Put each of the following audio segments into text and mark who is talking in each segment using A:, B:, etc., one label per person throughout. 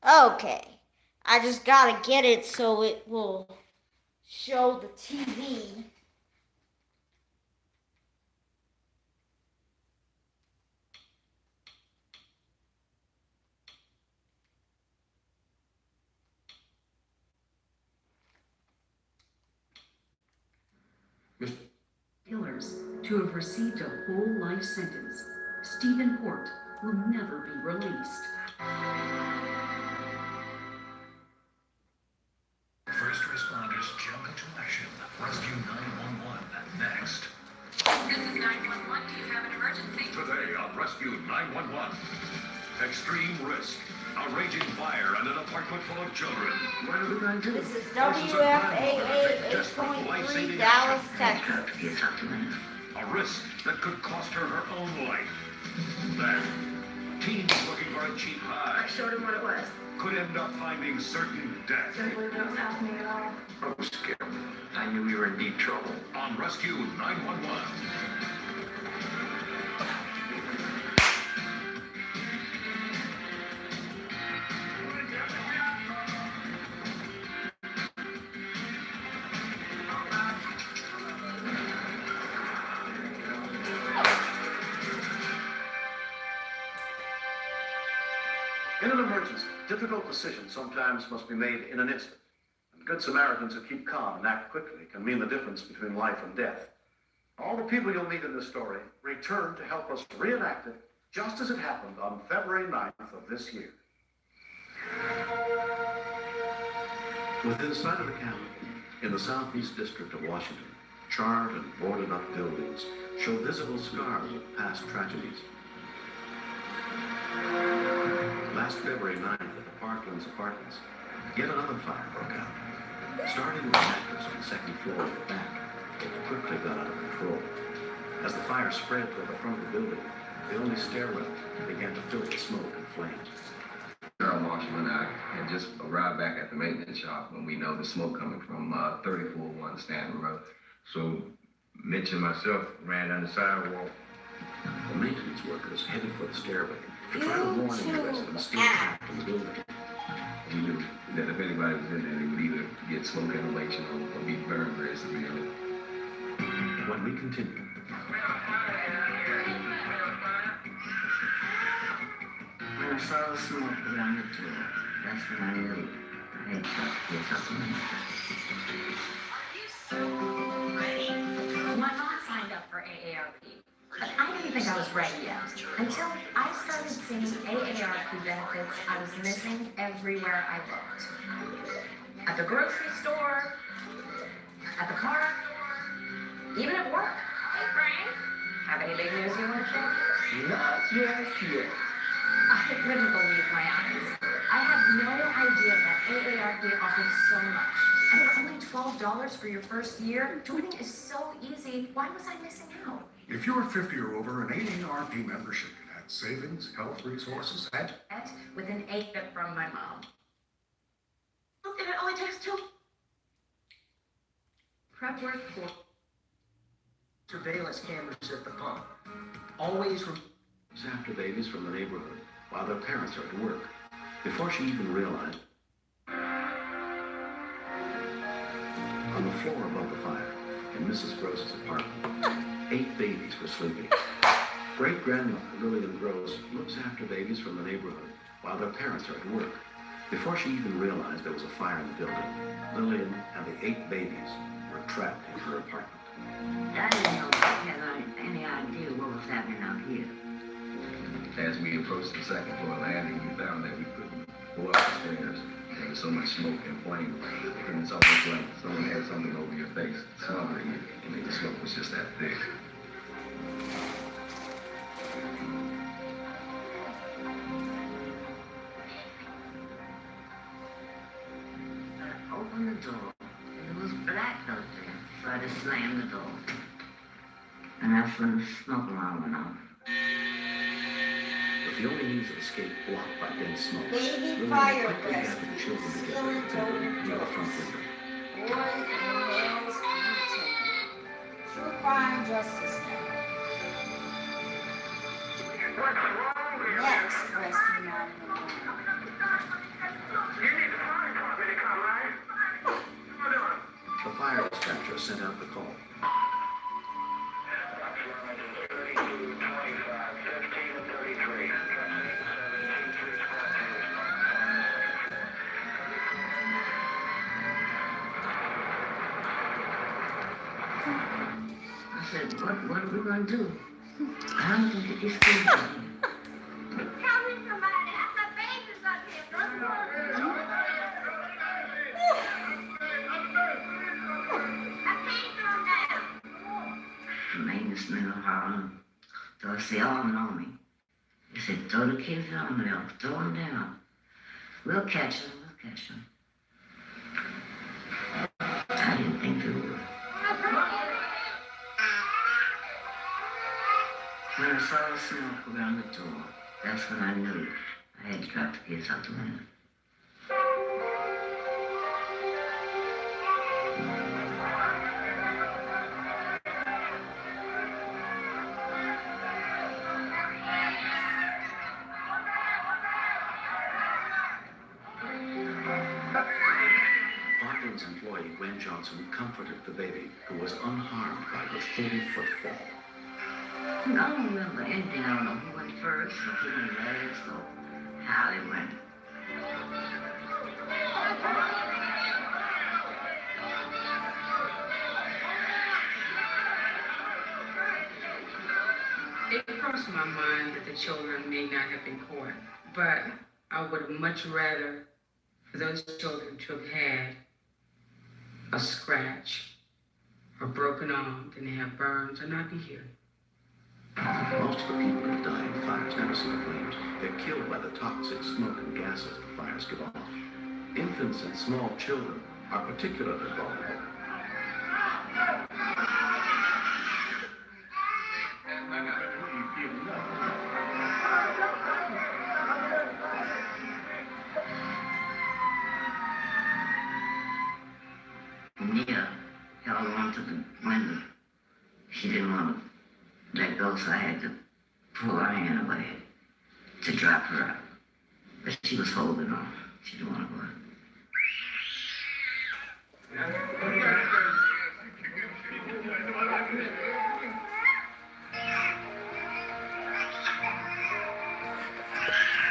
A: Okay. I just gotta get it so it will show the TV.
B: Killers to have received a whole life sentence. Stephen Port will never be released.
C: First responders jump into action. Rescue 911 next.
D: This is 911. Do you have an emergency?
C: Today on Rescue 911. Extreme risk. A raging fire and an apartment full of children.
B: What are we going to do?
A: This is WFAA 8.3 Dallas, Texas.
C: A risk that could cost her her own life. Then, teens looking for a cheap high
D: I showed him what it was.
C: could end up finding certain death.
D: Didn't believe it was happening at all.
E: I was scared. I knew we were in deep trouble.
C: On Rescue 911.
F: In an emergency, difficult decisions sometimes must be made in an instant. And good Samaritans who keep calm and act quickly can mean the difference between life and death. All the people you'll meet in this story return to help us reenact it just as it happened on February 9th of this year. Within sight of the camp, in the southeast district of Washington, charred and boarded up buildings show visible scars of past tragedies. Last February 9th at the Parklands Apartments, yet another fire broke out. Starting with a mattress on the second floor at the back, it quickly got out of control. As the fire spread toward the front of the building, the only stairwell began to fill with smoke and flames.
E: Our marshman and I had just arrived back at the maintenance shop when we know the smoke coming from 3401 Stanton Road. So Mitch and myself ran down the sidewalk.
F: The maintenance workers headed for the stairway to try to warn any residents still trapped in the building.
E: We knew that if anybody was in there, they would either get smoke inhalation or be burned very severely.
F: When we continue,
G: When I saw the smoke around the door, that's when I knew I had to get something.
D: Are you so ready? My mom signed up for AARP. But I didn't think I was ready yet. Until I started seeing AARP benefits I was missing everywhere I looked. At the grocery store, at the car, even at work. Hey, Frank. Have any big news you want to share?
G: Not just yet.
D: I couldn't believe my eyes. I had no idea that AARP offered so much. And for only $12 for your first year, joining is so easy. Why was I missing out?
H: If you're 50 or over, an AARP membership can add savings, health resources, and
D: Within 8 bit from my mom.
I: And it only takes 2
D: Prep work for
G: Surveillance cameras at the pump. Always
F: after babies from the neighborhood while their parents are at work. Before she even realized, on the floor above the fire in Mrs. Gross's apartment, 8 babies were sleeping. Great-grandmother Lillian Gross looks after babies from the neighborhood while their parents are at work. Before she even realized there was a fire in the building, Lillian and the 8 babies were trapped in her apartment.
G: I didn't know had any idea what was happening out here.
E: As we approached the second floor landing, we found that we couldn't go up the stairs. There was so much smoke and flame, and it's almost like someone had something over your face, smothering you. I mean, the smoke was just that thick.
G: I opened the door, and it was black out there, so I just slammed the door. And that's when the smoke alarm went off.
F: With the only means of escape blocked by dense smoke,
A: Baby
F: Lillian
A: fire
F: quickly
A: rescue.
F: gathered the children
A: Still
F: together
A: in
F: and
A: total
F: near the front window.
A: Boys and males detained. True crime justice now. Next, Rescue 911.
F: fire dispatcher sent out the call.
G: I said, what are we going to do? I don't think that these kids are here.
I: Tell me somebody, have my babies up here. I can't go down.
G: The maintenance men of Harlem, they all know me. They said, throw the kids on there, throw them down. We'll catch them, I didn't think they would. When I saw the smoke around the door, that's when I knew I had to drop the kids out the window.
F: Bartland's employee, Gwen Johnson, comforted the baby, who was unharmed by the 30-foot fall.
G: I don't remember anything. I don't know who went first, or who went last, or how they went.
J: It crossed my mind that the children may not have been caught, but I would have much rather for those children to have had a scratch or broken arm than to have burns or not be here.
F: Most of the people who die in fires never see the flames. They're killed by the toxic smoke and gases the fires give off. Infants and small children are particularly vulnerable.
G: Nia held on to the window. She didn't want to let go, so I had to pull her hand away to drop her out. But she was holding on. She didn't want to go out.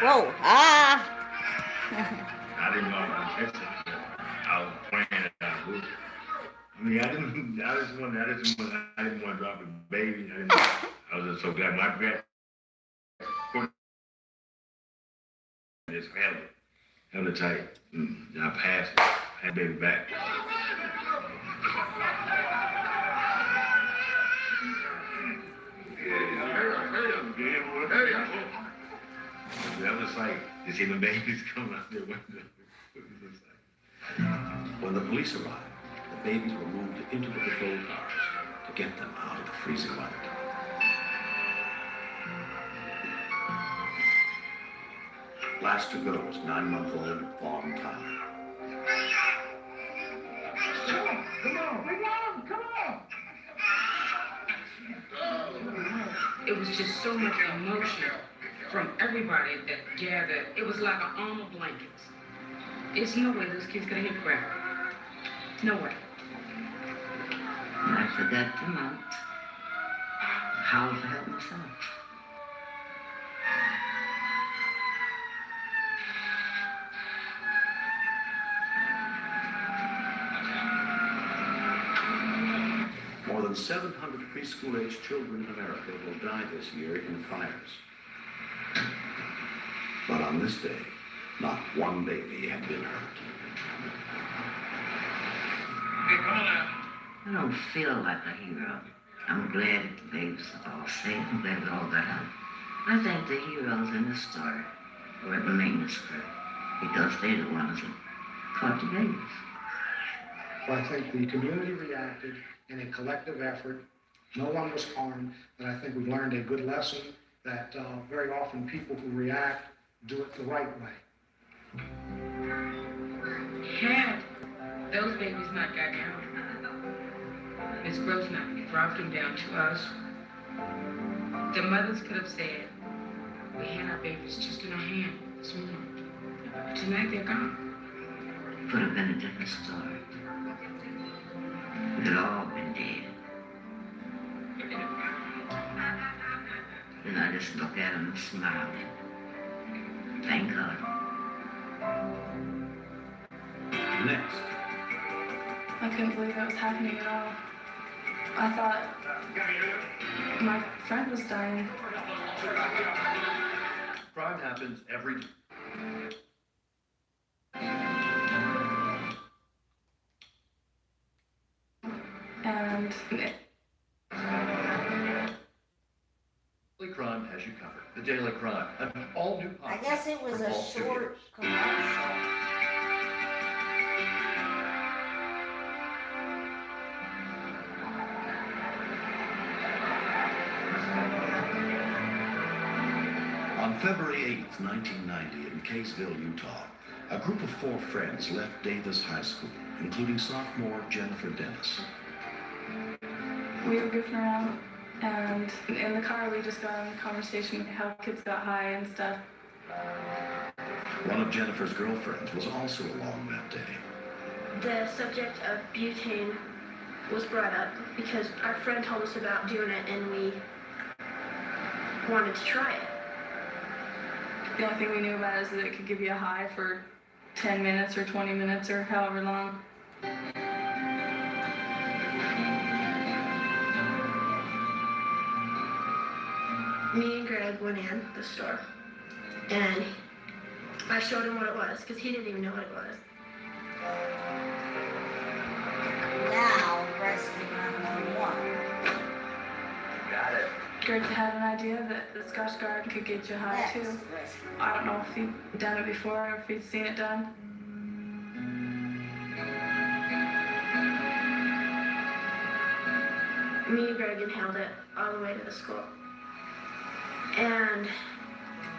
A: Whoa,
E: I didn't know I was catching it. I was playing it out of I mean, I didn't want to drop the baby. I was just so glad my grandpa just held it tight. And I passed it. I had baby back. That was like, you see the babies come out their window.
F: When the police arrived, the babies were moved into the patrol cars to get them out of the freezing weather. Last to go was 9-month-old Vaughn Tyler.
J: It was just so much emotion from everybody that gathered. It was like an arm of blankets. There's no way those kids could have hit crap. No way.
G: And I forgot to mount. How to help myself.
F: More than 700 preschool-age children in America will die this year in fires. But on this day, not one baby had been hurt.
G: I don't feel like a hero. I'm glad that the babies are all safe. I'm glad we all got out. I think the heroes in this story were the maintenance crew because they're the ones that caught the babies.
K: Well, I think the community reacted in a collective effort. No one was harmed, and I think we've learned a good lesson that very often people who react do it the right way.
J: Had those babies not got down, Ms. Gross not dropped them down to us, the mothers could have said, we had our babies just in our hand this morning. Tonight they're gone.
G: Could have been a different story. They'd all been dead. And I just looked at him and smiled. Thank God.
F: Next.
L: I couldn't believe it was happening at all. I thought my friend was dying.
M: Crime happens every day.
L: And
M: Crime has you covered. The Daily Crime, an all-new podcast.
A: I guess it was
M: from
A: a
M: Vault
A: short
M: Studios.
A: commercial.
F: On February 8th, 1990, in Kaysville, Utah, a group of 4 friends left Davis High School, including sophomore Jennifer Dennis.
L: we were goofing around, and in the car we just got in a conversation how kids got high and stuff.
F: One of Jennifer's girlfriends was also along that day.
N: The subject of butane was brought up because our friend told us about doing it and we wanted to try it.
L: The only thing we knew about is that it could give you a high for 10 minutes or 20 minutes or however long.
N: Me and Greg went in the store and I showed him what it was because he didn't even know what it was.
A: Now, rescue 911.
M: Got it.
L: Greg had an idea that the Scotch Guard could get you high too. I don't know if he'd done it before or if he'd seen it done.
N: Me and Greg inhaled it all the way to the school. And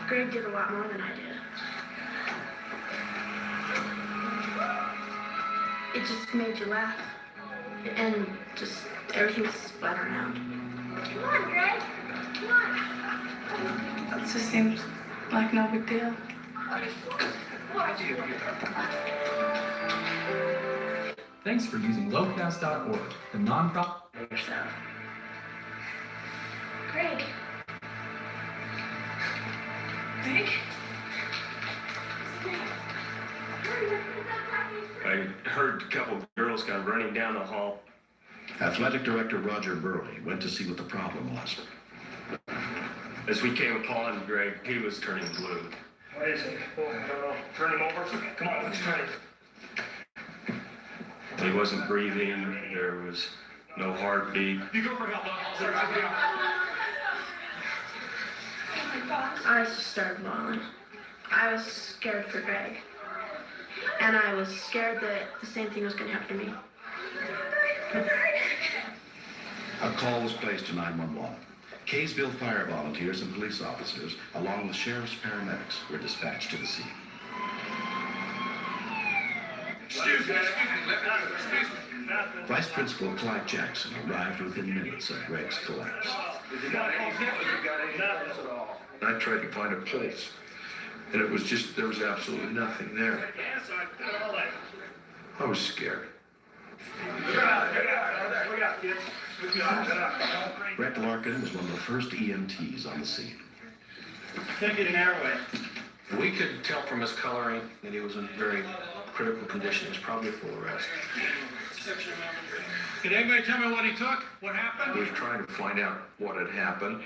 N: Greg did a lot more than I did. It just made you laugh. And just everything spun around.
I: Come on, Greg. Come on.
L: That just seems like no big deal.
O: Thanks for using locast.org, the nonprofit.
N: Greg. Greg?
P: I heard a couple of girls kind of running down the hall.
F: Athletic director Roger Burley went to see what the problem was.
P: As we came upon Greg, he was turning blue.
Q: What is it? Oh, I don't know. Turn him over. Come on, let's try it.
P: He wasn't breathing. There was no heartbeat.
Q: You go for help.
N: I just started bawling. I was scared for Greg. And I was scared that the same thing was going to happen to me.
F: A call was placed to 911. Kaysville fire volunteers and police officers, along with sheriff's paramedics, were dispatched to the scene.
Q: Excuse me.
F: Vice Principal Clyde Jackson arrived within minutes of Greg's collapse.
E: I tried to find a pulse, and it was just, there was absolutely nothing there. I was scared.
F: Brett Larkin was one of the first EMTs on the scene.
Q: Can't get an airway.
M: We could tell from his coloring that he was in very critical condition. He was probably a full arrest.
Q: Can anybody tell me what he took? What happened?
E: I was trying to find out what had happened,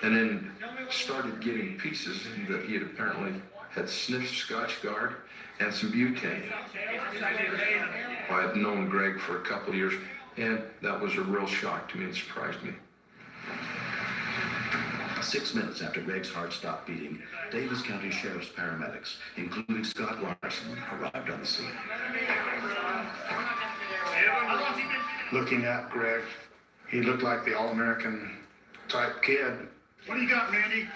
E: and then started getting pieces that he had apparently had sniffed Scotch Guard and some butane. I had known Greg for a couple of years, and that was a real shock to me and surprised me.
F: 6 minutes after Greg's heart stopped beating, Davis County Sheriff's paramedics, including Scott Larson, arrived on the scene.
K: Looking at Greg, he looked like the all-American type kid.
Q: What do you got, Randy?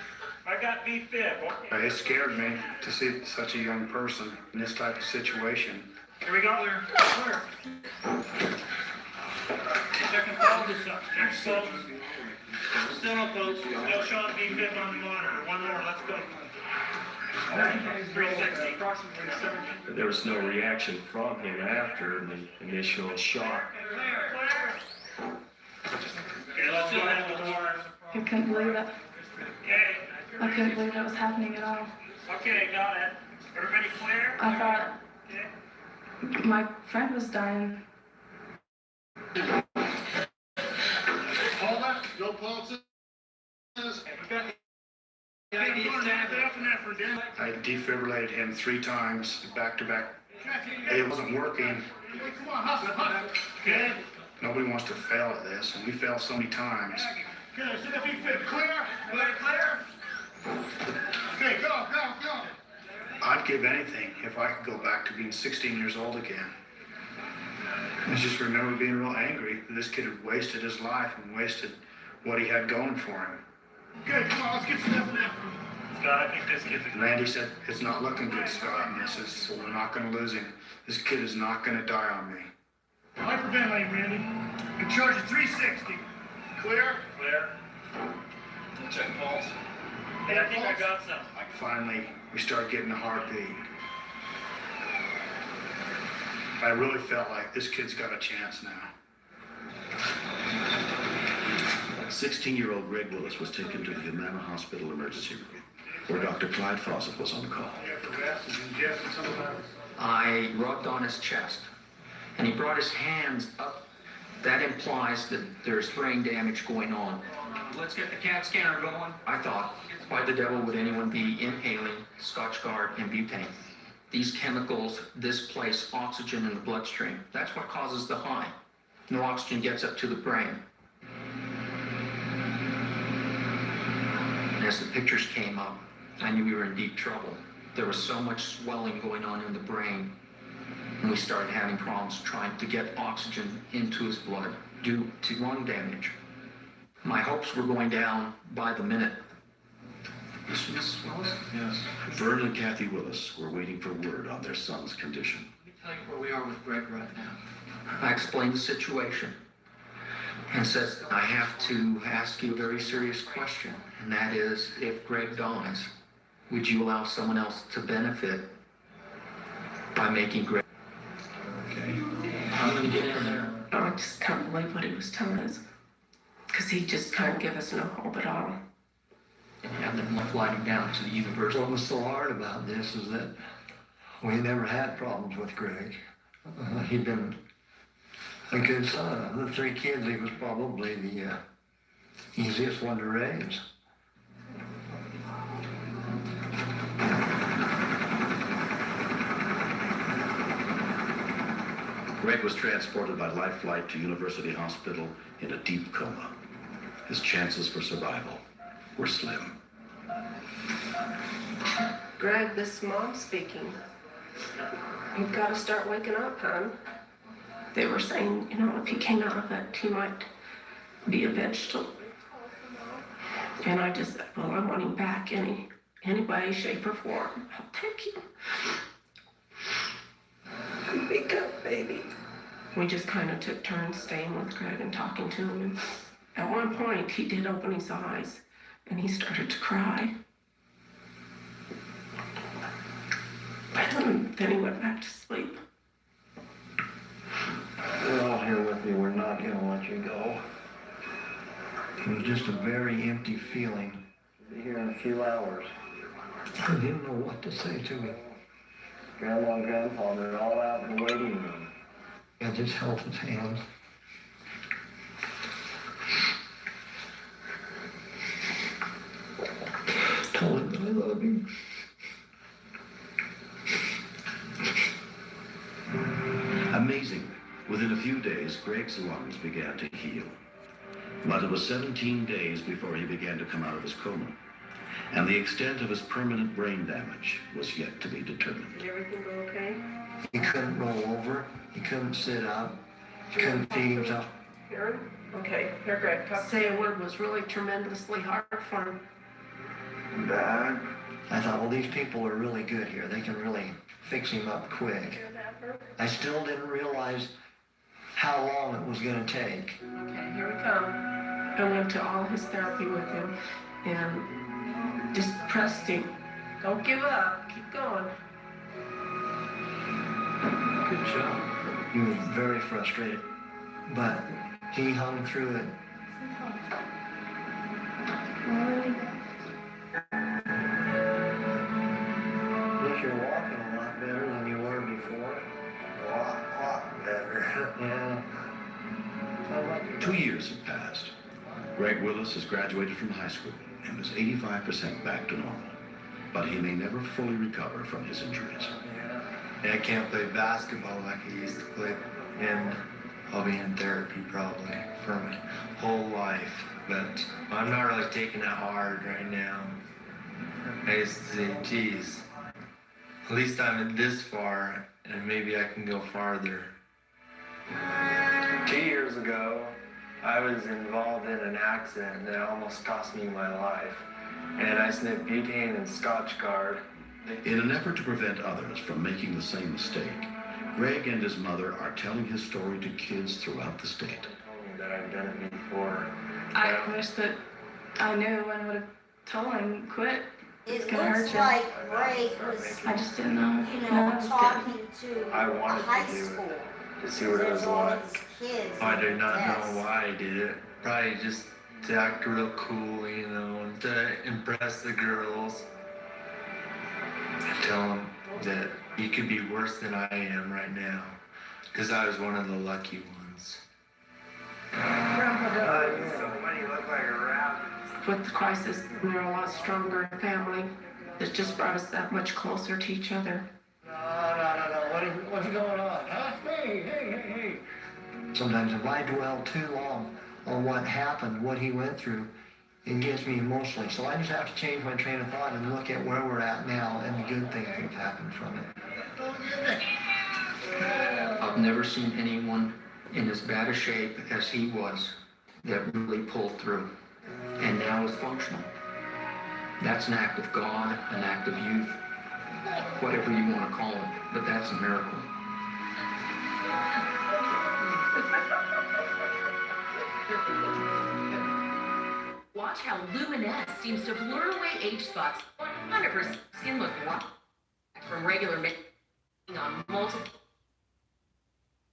Q: I got B-Fib.
K: It scared me to see such a young person in this type of situation.
Q: Here we go. Where? Second call, this up. Next call. Still no folks. Still showing B-Fib on the monitor. One more, let's go. 360.
P: There was no reaction from him after the initial shock.
Q: Still have the door.
L: I couldn't believe it.
Q: Okay.
L: I couldn't believe it was happening at all.
Q: Okay, got it. Everybody clear?
L: I thought
Q: Okay.
L: my friend was dying.
H: Paula, no pulses.
K: I defibrillated him 3 times back to back. It wasn't working.
Q: Okay.
K: Nobody wants to fail at this, and we fail so many times.
Q: Okay, so the feet fit. Clear? Everybody clear? Okay, go.
K: I'd give anything if I could go back to being 16 years old again. I just remember being real angry that this kid had wasted his life and wasted what he had going for him.
Q: Okay, come on, let's get some F&F. Scott, I think this kid's a...
K: Randy said, it's not looking good, Scott, and this is, so we're not going to lose him. This kid is not going to die on me.
Q: Hyperventilate, Randy. In charge of 360. Clear? Clear.
M: Check pulse.
Q: Hey, I think I got some.
K: Finally, we started getting a heartbeat. I really felt like this kid's got a chance now.
F: 16-year-old Greg Willis was taken to the Humana Hospital emergency room, where Dr. Clyde Fawcett was on call.
R: I rubbed on his chest, and he brought his hands up. That implies that there's brain damage going on. Let's get the CAT scanner going. I thought, why the devil would anyone be inhaling Scotchgard and butane? These chemicals displace oxygen in the bloodstream. That's what causes the high. No oxygen gets up to the brain. And as the pictures came up, I knew we were in deep trouble. There was so much swelling going on in the brain, and we started having problems trying to get oxygen into his blood due to lung damage. My hopes were going down by the minute. Mrs. Willis?
F: Yes. Vern and Kathy Willis were waiting for word on their son's condition.
R: Let me tell you where we are with Greg right now. I explained the situation and says, I have to ask you a very serious question, and that is, if Greg dies, would you allow someone else to benefit by making Greg?
F: Okay.
R: I'm going to get in there.
S: I just can't believe what he was telling us, because he just can't give us no hope at all.
R: And have them fly him down to the university.
T: What was so hard about this is that we never had problems with Greg. He'd been a good son. Of the 3 kids, he was probably the easiest one to raise.
F: Greg was transported by life flight to University Hospital in a deep coma. His chances for survival were slim.
S: Greg, this is Mom speaking. You've got to start waking up, hon. They were saying, you know, if he came out of it, he might be a vegetable. And I just said, well, I want him back any way, shape, or form. I'll take him. Wake up, baby. We just kind of took turns staying with Greg and talking to him. And at one point, he did open his eyes, and he started to cry. And then he went back to sleep.
T: We're all here with you. We're not going to let you go. It was just a very empty feeling. We'll be here in a few hours. I didn't know what to say to him. Grandma and Grandpa, they're all out in the waiting room. I just held his hand. Told him that I love him.
F: Amazingly, within a few days, Greg's lungs began to heal. But it was 17 days before he began to come out of his coma, and the extent of his permanent brain damage was yet to be determined.
S: Did everything go okay?
T: He couldn't roll over. He couldn't sit up. He couldn't feed himself.
S: Aaron? Okay, here, Greg. Say a word was really tremendously hard for him.
T: Dad? I thought, well, these people are really good here. They can really fix him up quick. I still didn't realize how long it was going to take.
S: Okay, here we come. I went to all his therapy with him and just pressed him. Don't give up. Keep going.
T: Good job. He was very frustrated, but he hung through it Guess you're walking a lot better than you were before. A lot better. Yeah. How about you?
F: 2 years have passed. Greg Willis has graduated from high school and is 85% back to normal. But he may never fully recover from his injuries.
T: Yeah, I can't play basketball like I used to play, and I'll be in therapy probably for my whole life. But I'm not really taking it hard right now. I used to say, geez, at least I'm this far, and maybe I can go farther. 2 years ago, I was involved in an accident that almost cost me my life. And I sniffed butane and Scotchgard.
F: In an effort to prevent others from making the same mistake, Greg and his mother are telling his story to kids throughout the state.
T: Told me that I've done it before.
L: I wish that I knew and would have told him, quit. It's
A: It
L: gonna
A: looks
L: hurt you.
A: like Greg was,
L: I just didn't know.
A: you
L: No,
A: know,
L: I just
A: talking
L: didn't.
A: to
T: I
A: a
T: wanted
A: high
T: to do
A: school.
T: it, to see what it was
A: There's all
T: like.
A: these kids.
T: I do not
A: Yes.
T: know why I did it. Probably just to act real cool, you know, and to impress the girls. Tell them that you could be worse than I am right now, because I was one of the lucky ones.
L: Grandpa,
T: You're so funny, you look like a rabbit.
S: With the crisis, we're a lot stronger family. It just brought us that much closer to each other.
T: No. What's going on? Huh? Hey. Sometimes if I dwell too long on what happened, what he went through, it gets me emotionally. So I just have to change my train of thought and look at where we're at now and the good things that have happened from it.
R: I've never seen anyone in as bad a shape as he was that really pulled through and now is functional. That's an act of God, an act of youth, whatever you want to call it, but that's a miracle.
U: Watch how Luminous seems to blur away age spots. 100% skin look white from regular making on multiple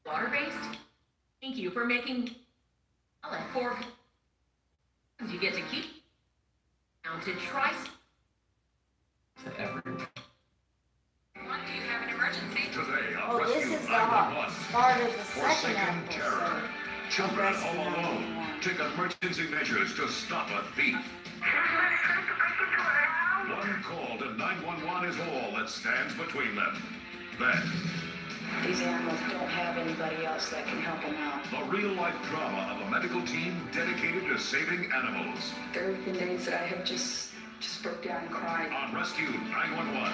U: water-based. Thank you for making at 4. You get to keep mounted try.
O: To everyone.
U: Do you have an emergency?
C: Today on
A: Oh, this
C: Rescue
A: is the
C: 911.
A: start of the second
C: Forsaken
A: episode.
C: terror. Children
A: Rescue
C: home alone
A: 911.
C: take emergency measures to stop a thief. One call to 911 is all that stands between them. Then,
V: These animals don't have anybody else that can help them out.
C: the real-life drama of a medical team dedicated to saving animals.
V: There have been days that I have just broke down and cried.
C: On Rescue 911.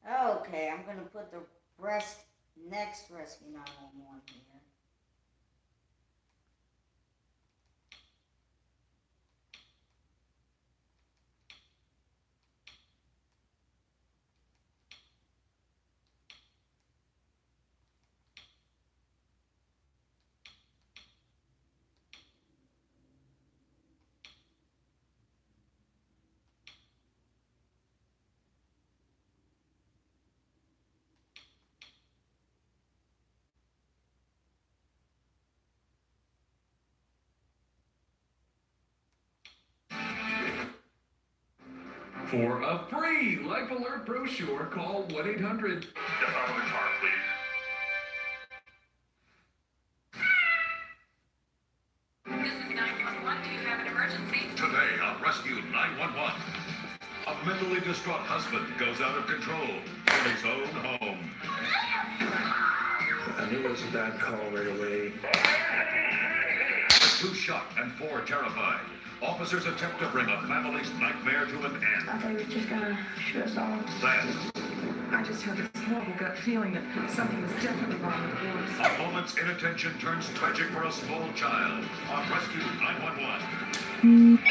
A: Okay, I'm gonna put the next Rescue 911 here.
O: For a free Life Alert brochure, call 1-800.
C: Step out of the car, please.
U: This is 911. Do you have an emergency?
C: Today on Rescue 911. A mentally distraught husband goes out of control in his own home.
T: I knew it was a bad call right away.
C: 2 shocked and 4 terrified. Officers attempt to bring a family's nightmare to an end.
S: I thought he was just gonna shoot us all.
C: Then,
W: I just had this horrible gut feeling that something was definitely wrong with the boys.
C: a moment's inattention turns tragic for a small child on Rescue 911.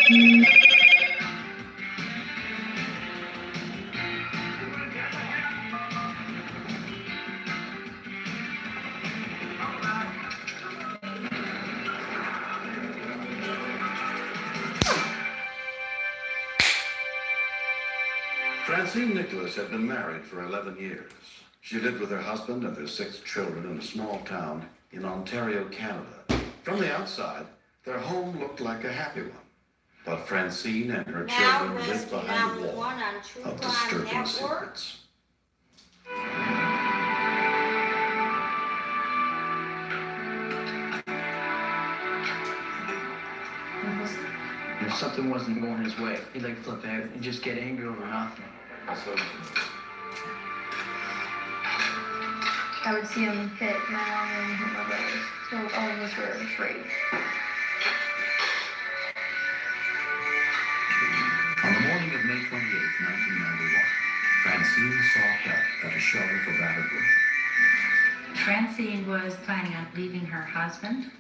F: Francine Nicholas had been married for 11 years. She lived with her husband and their 6 children in a small town in Ontario, Canada. From the outside, their home looked like a happy one. But Francine and her
A: Now
F: children lived
A: Rescue
F: behind a
A: 911
F: wall
A: on True
F: of
A: Crime
F: disturbing
A: Network.
F: secrets.
B: If something wasn't going his way, he'd like flip out and just get angry over nothing.
L: I would see him hit my mom and hit my brothers, so all of us were afraid.
F: On the morning of May 28, 1991, Francine saw help at a shelter for battered women.
D: Francine was planning on leaving her husband.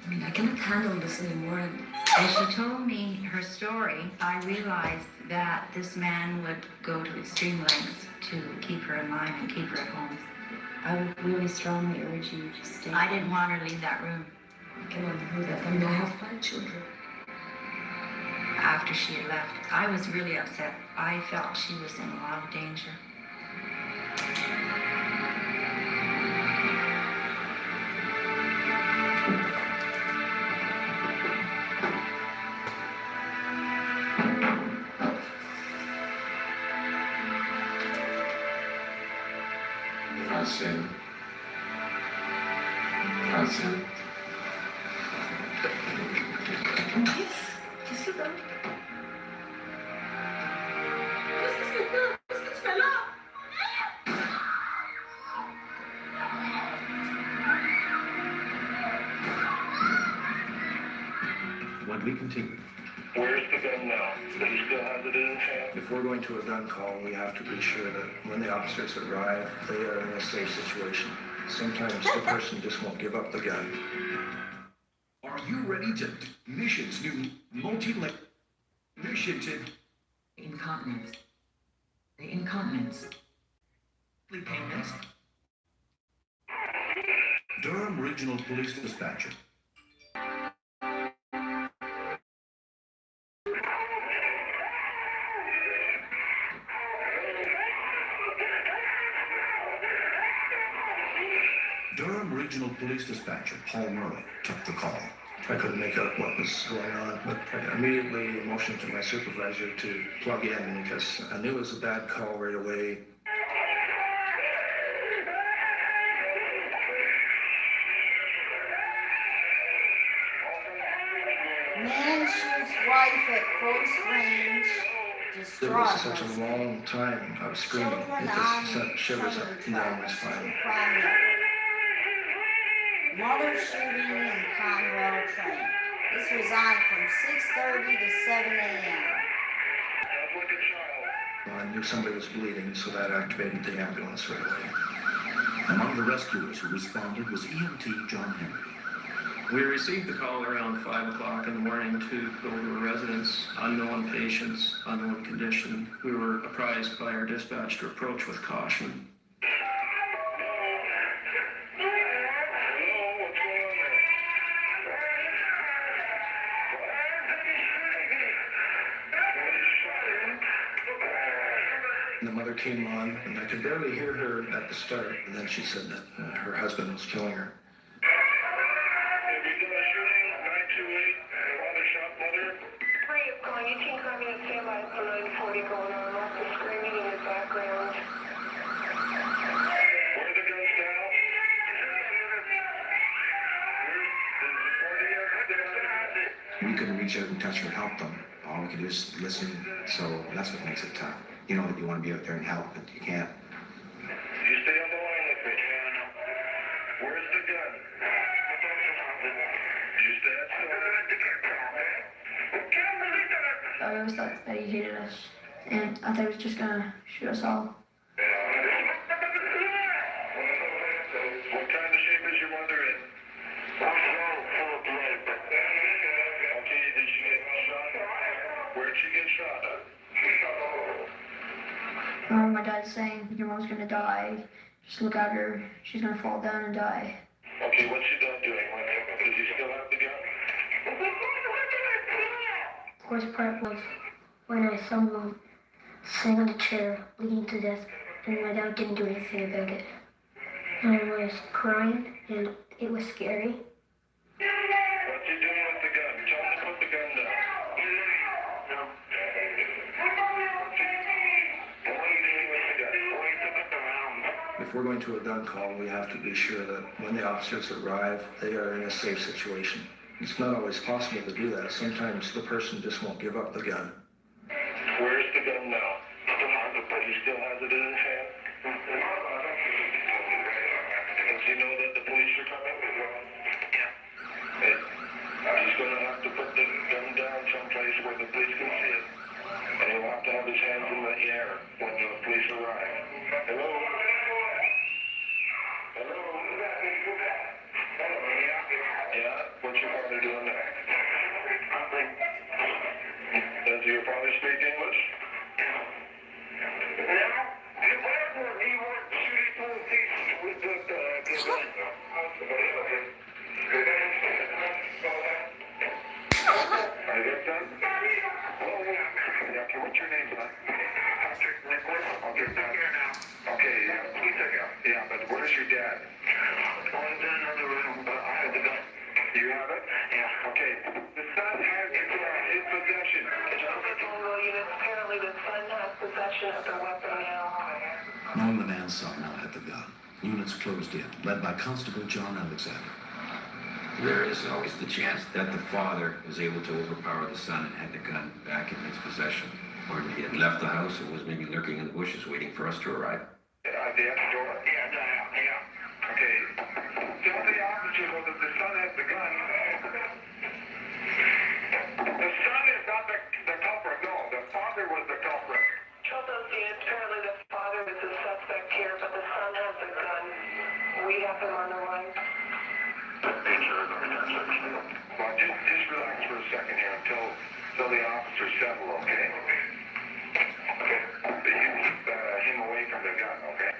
J: I mean, I cannot handle this anymore.
D: As she told me her story, I realized that this man would go to extreme lengths to keep her in line and keep her at home.
J: I would really strongly urge you to stay.
D: I didn't want her to leave that room.
J: I cannot do that. I mean, I have 5 children.
D: After she had left, I was really upset. I felt she was in a lot of danger.
F: Francine. Francine.
S: Qu'est-ce que t'as? Qu'est-ce que tu fais là?
F: When we continue.
Q: Where's the gun now? Does he still have it in his hand?
K: If we're going to a gun call, we have to be sure that when the officers arrive, they are in a safe situation. Sometimes the person just won't give up the gun.
C: Are you ready to missions new multi-link mission to
J: Incontinence. The incontinence.
C: payments? Durham Regional Police Dispatcher. Durham Regional Police Dispatcher Paul Murray took the call.
K: I couldn't make out what was going on, but I immediately motioned to my supervisor to plug in because I knew it was a bad call right away.
A: Man shoots wife at close range.
K: There was such a long time I was screaming. It just sent shivers up and down my spine.
A: Mother shooting in Conrail train. This was on from 6:30 to 7 a.m.
K: I knew somebody was bleeding, so that activated the ambulance right away.
C: Among the rescuers who responded was EMT John Henry.
M: We received the call around 5 o'clock in the morning to go to a residence, unknown patients, unknown condition. We were apprised by our dispatch to approach with caution.
K: And the mother came on, and I could barely hear her at the start, and then she said that her husband was killing her.
F: We couldn't reach out and touch or help them. All we could do is listen, so that's what makes it tough. You know that you want to be out there and help, but you can't.
Q: You stay on the line with me. Where's the gun? You stand still.
L: I always thought that he hated us, and I thought he was just gonna shoot us all.
Q: What kind of shape is your mother in? Full of blood. Okay, did she get shot? Where'd she get shot?
L: My dad's saying, your mom's gonna die. Just look at her. She's gonna fall down and die.
Q: Okay, what's your dad doing? Does he still have the gun?
L: The worst part was when I saw him sitting on the chair, bleeding to death, and my dad didn't do anything about it.
G: I was crying, and it was scary.
Q: What's he doing with the gun? Tell him to put the gun down. No. What are you doing with the gun? Well, he took it around.
I: If we're going to a gun call, we have to be sure that when the officers arrive, they are in a safe situation. It's not always possible to do that. Sometimes the person just won't give up the gun.
Q: Where's the gun now? He still has it in his hand? Does he know that the police are coming? Yeah. He's going to have to put the gun down someplace where the police can see it. And he'll have to have his hands in the air when the police arrive. Hello? Hello? Yeah? What's your father doing now? Nothing. Does your father speak English? No. He won't shoot police with the gun. I get that? Oh, yeah. Okay, what's your name, son? Patrick Nicholas. Okay, okay, yeah. Yeah, but where's your dad? Oh, he's in another room, but I have the gun. You have it? Yeah. Okay. The son has it in possession. Apparently the son has possession of the weapon now.
F: Knowing the man saw now had the gun, units closed in, led by Constable John Alexander.
E: There is always the chance that the father was able to overpower the son and had the gun back in his possession. Or he had left the house or was maybe lurking in the bushes waiting for us to arrive.
Q: The other door? Yeah. Okay. Tell the officer that the son has the gun. The son is not the culprit. No, the father was the culprit. Apparently the father is the suspect here, but the son has the gun. We have him on the run. Well, just relax for a second here until the officers settle, okay? You keep him away from the gun, okay?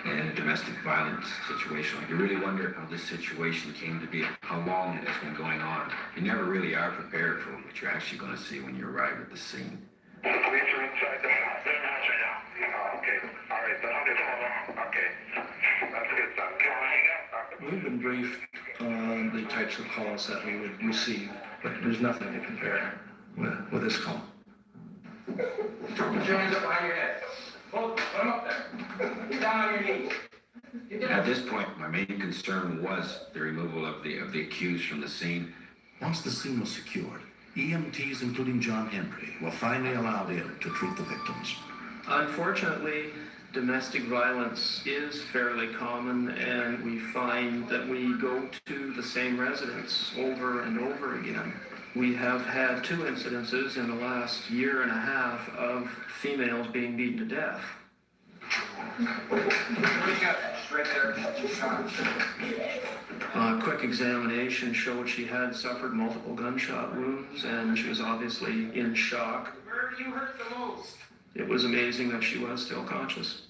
E: In a domestic violence situation, you really wonder how this situation came to be, how long it has been going on. You never really are prepared for what you're actually going to see when you arrive at the scene.
Q: The police are inside the house. They're not right now. Oh, okay. All right, that's good. Okay. That's good, son.
I: We've been briefed on the types of calls that we would receive, but there's nothing to compare with this call.
R: Put your hands up behind your head. Put them up there. Get down on your knees.
E: At this point, my main concern was the removal of the accused from the scene.
F: Once the scene was secured, EMTs, including John Henry, were finally allowed in to treat the victims.
M: Unfortunately, domestic violence is fairly common, and we find that we go to the same residence over and over again. We have had 2 incidences in the last year and a half of females being beaten to death. A quick examination showed she had suffered multiple gunshot wounds, and she was obviously in shock.
R: Where were you hurt the most?
M: It was amazing that she was still conscious.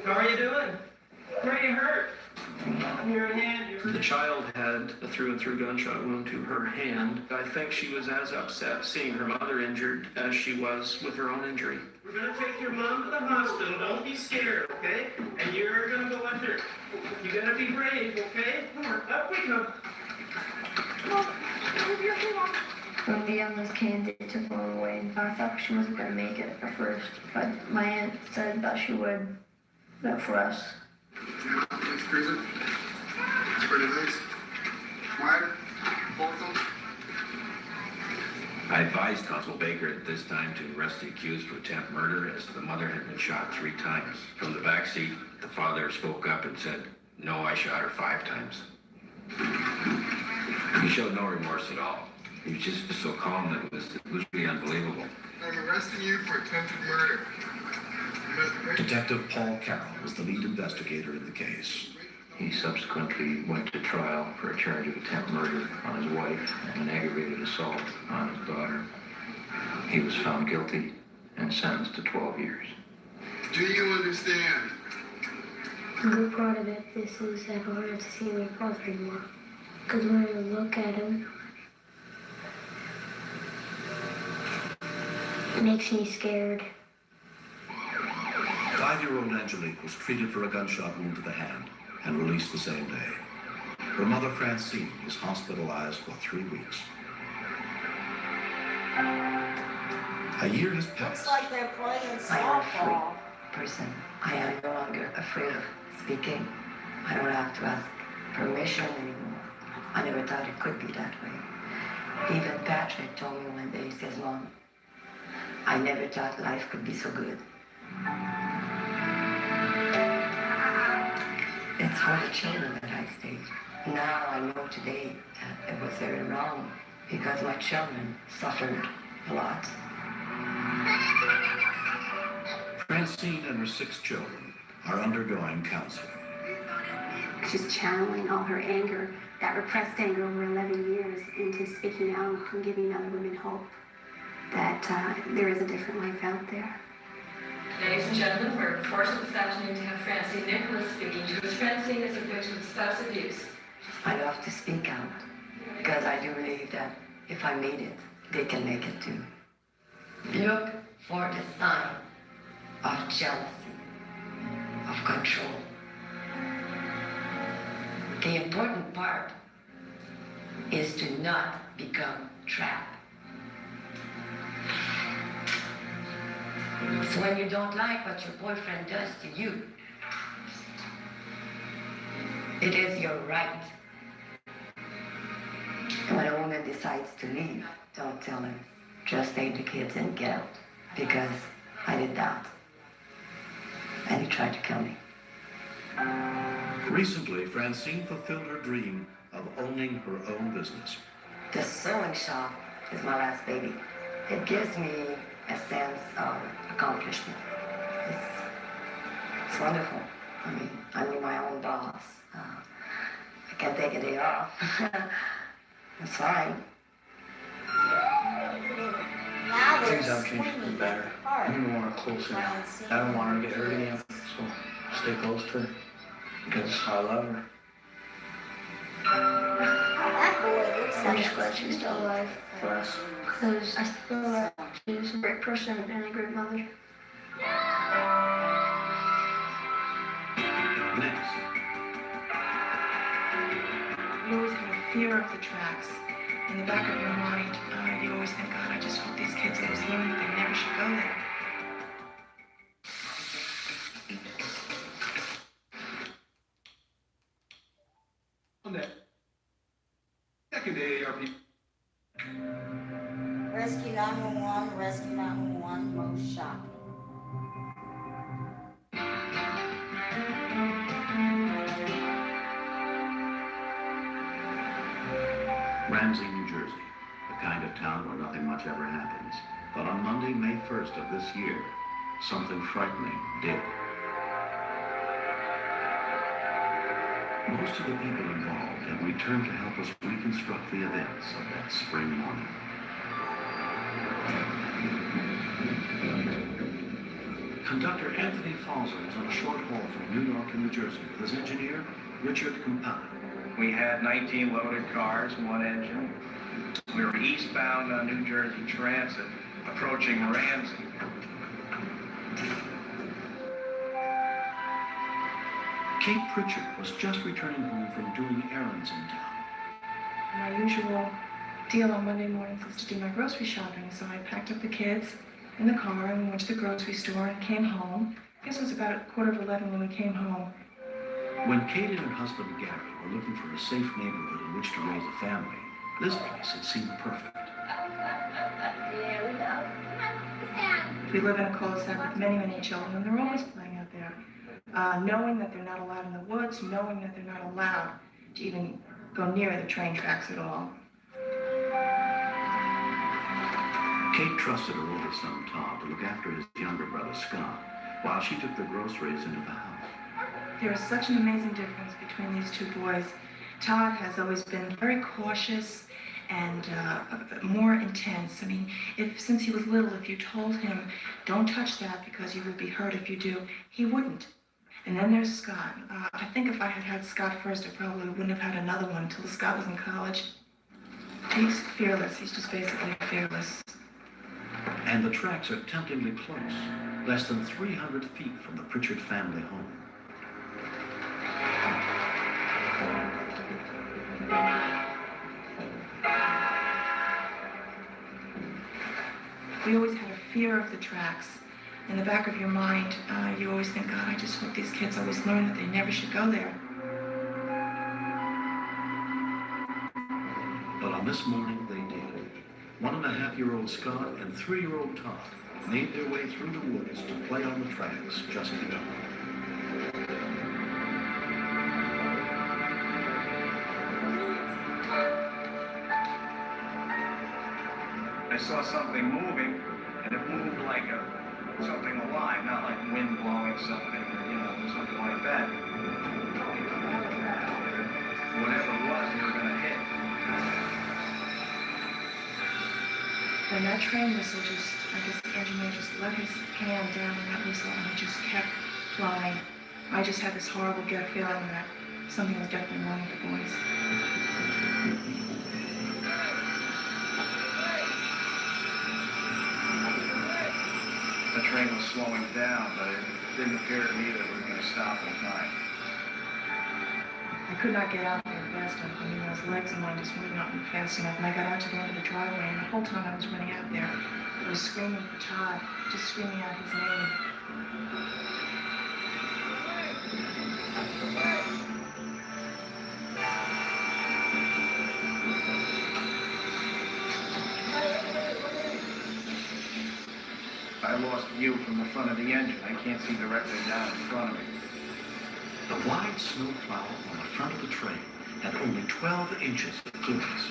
R: How are you doing? Where are you hurt? Your hand.
M: The child had a through-and-through gunshot wound to her hand. I think she was as upset seeing her mother injured as she was with her own injury.
R: We're going to take your mom to the hospital. Don't be scared, okay? And you're going to go with her. You got to be brave, okay? Come on, up we come.
G: When the youngest came, they took her away. I thought she wasn't going to make it at first, but my aunt said that she would. That for us.
H: It's prison. It's pretty nice. Wide. Both of them.
E: I advised Constable Baker at this time to arrest the accused for attempt murder, as the mother had been shot 3 times. From the back seat, the father spoke up and said, "No, I shot her 5 times." He showed no remorse at all. He was just so calm that it was really unbelievable.
H: I'm arresting you for attempted murder.
F: Detective Paul Carroll was the lead investigator in the case.
B: He subsequently went to trial for a charge of attempt murder on his wife and an aggravated assault on his daughter. He was found guilty and sentenced to 12 years.
H: Do you understand?
G: I'm proud of it. This is I don't have to see my father anymore. Because when I look at him, it makes me scared.
F: 5-year-old Angelique was treated for a gunshot wound to the hand and released the same day. Her mother, Francine, was hospitalized for 3 weeks. A year has passed.
A: Looks like they're playing
N: I am a free
A: softball.
N: person. I am no longer afraid of speaking. I don't have to ask permission anymore. I never thought it could be that way. Even Patrick told me one day, he says, Mom, I never thought life could be so good. It's for the children that I stayed. Now I know today that it was very wrong because my children suffered a lot.
F: Francine and her 6 children are undergoing counseling.
P: She's channeling all her anger, that repressed anger over 11 years, into speaking out and giving other women hope that there is a different life out there.
U: Ladies and gentlemen, we're fortunate this afternoon to have Francine Nicholas speaking to us. Francine is a victim of spouse abuse.
N: I love to speak out because I do believe that if I made it, they can make it too. Look for the sign of jealousy, of control. The important part is to not become trapped. So when you don't like what your boyfriend does to you, it is your right. And when a woman decides to leave, don't tell her. Just take the kids and get out. Because I did that. And he tried to kill me.
F: Recently, Francine fulfilled her dream of owning her own business.
N: The sewing shop is my last baby. It gives me a sense of accomplishment. It's wonderful. I mean, I'm my own boss. I can take a day off. It's fine.
A: Now they're
V: Things have changed for the
A: swinging
V: better.
A: hard.
V: I'm gonna want her closer now. I don't want her to get hurt again, so stay close to her because I love her.
A: That boy looks
G: I'm
A: like
G: just glad she's still alive for us because I feel like she's a great person and a great mother.
F: Next,
W: You always have a fear of the tracks. In the back of your mind, you always think, God, I just hope these kids always learn that they never should go there.
O: On that second AARP.
A: Rescue 911, Rescue 911, most shocking.
F: Ramsey, New Jersey, the kind of town where nothing much ever happens. But on Monday, May 1st of this year, something frightening did. Most of the people involved have returned to help us reconstruct the events of that spring morning. Conductor Anthony Falzer was on a short haul from New York to New Jersey with his engineer, Richard Campana.
X: We had 19 loaded cars, 1 engine. We were eastbound on New Jersey Transit, approaching Ramsey.
F: Kate Pritchard was just returning home from doing errands in town.
L: My usual deal on Monday mornings is to do my grocery shopping, so I packed up the kids in the car and went to the grocery store and came home. I guess it was about 11:15 when we came home.
F: When Kate and her husband Gary were looking for a safe neighborhood in which to raise a family, this place had seemed perfect.
L: We live in a cul-de-sac with many, many children, and they're always playing out there. Knowing that they're not allowed in the woods, knowing that they're not allowed to even go near the train tracks at all.
F: Kate trusted her older son Todd to look after his younger brother Scott while she took the groceries into the house.
L: There is such an amazing difference between these two boys. Todd has always been very cautious and more intense. I mean, since he was little, if you told him, don't touch that because you would be hurt if you do, he wouldn't. And then there's Scott. I think if I had had Scott first, I probably wouldn't have had another one until Scott was in college. He's fearless. He's just basically fearless.
F: And the tracks are temptingly close. less than 300 feet from the Pritchard family home.
L: We always had a fear of the tracks. In the back of your mind, you always think, God, I just hope these kids always learn that they never should go there.
F: But on this morning, they did. 1.5-year-old Scott and 3-year-old Todd made their way through the woods to play on the tracks just beyond.
X: I saw something moving, and it moved like something alive, not like wind blowing something or, something like that. Whatever it was, they were going to hit.
L: And that train whistle just, I guess the engineer just let his hand down on that whistle and it just kept flying. I just had this horrible gut feeling that something was definitely wrong with the boys.
X: The train was slowing down, but it didn't appear to me that it was going to stop in time.
L: I could not get out there fast enough. I mean, those legs of mine just would not move fast enough. And I got out to the end of the driveway, and the whole time I was running out there, I was screaming for Todd, just screaming out his name.
X: I lost view from the front of the engine. I can't see directly down in front of me.
F: The wide snow plow on the front of the train had only 12 inches of clearance.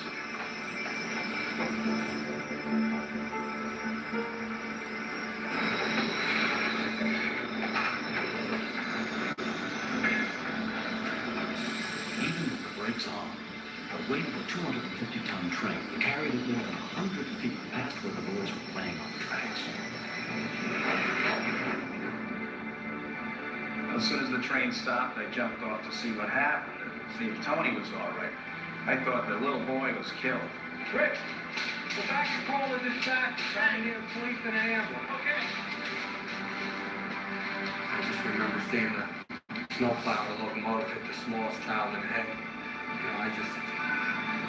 F: Even with the brakes on, the weight of a 250-ton train carried it more than 100 feet past where the boys were playing on the tracks.
X: As soon as the train stopped, I jumped off to see what happened, see if Tony was all right. I thought the little boy was killed.
D: Rick, go back and call the dispatch. Coming here, police and an ambulance. Okay.
J: I just remember seeing the snowplow, the locomotive hit the smallest child in the head. I just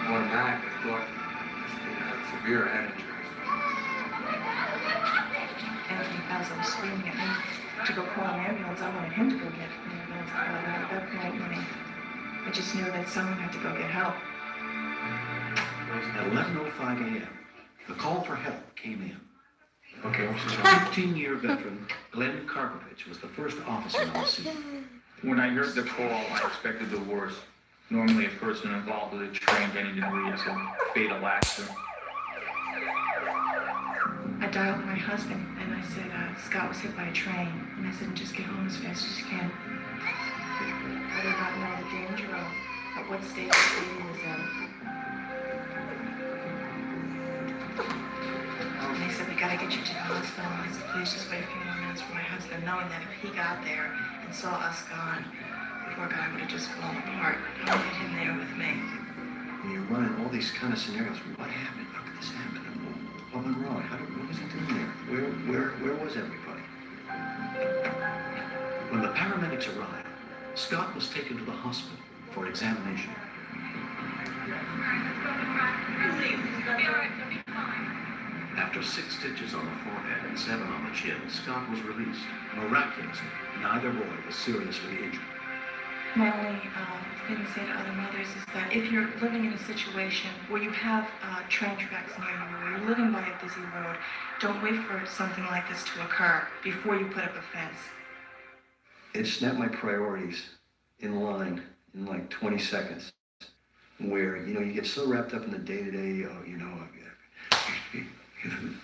J: automatically thought he had severe head injuries.
L: Anthony Bowser was screaming at me to go call an ambulance. I wanted him to go get an ambulance. But at that point, I just knew that someone had to go get help.
F: At 11:05 a.m., the call for help came in.
J: Okay,
F: 15-year veteran Glenn Karpovich was the first officer on the scene.
S: When I heard the call, I expected the worst. Normally, a person involved with a train getting debris is a fatal accident.
L: I dialed my husband and I said, Scott was hit by a train. And I said, just get home as fast as you can. I did not know the danger of at what state the baby was in. And they said, we gotta get you to the hospital. And I said, please just wait a few more minutes for my husband, knowing that if he got there and saw us gone, the poor guy would have just fallen apart. I wanted him there with me.
F: When you're running all these kind of scenarios, what happened? How could this happen? What went wrong? What was he doing there? Where was everybody? When the paramedics arrived, Scott was taken to the hospital for examination. After 6 stitches on the forehead and 7 on the chin, Scott was released. Miraculously, neither boy was seriously injured.
L: My only thing to say to other mothers is that if you're living in a situation where you have train tracks near you, or you're living by a busy road, don't wait for something like this to occur before you put up a fence.
F: It snapped my priorities in line in like 20 seconds, where, you get so wrapped up in the day-to-day,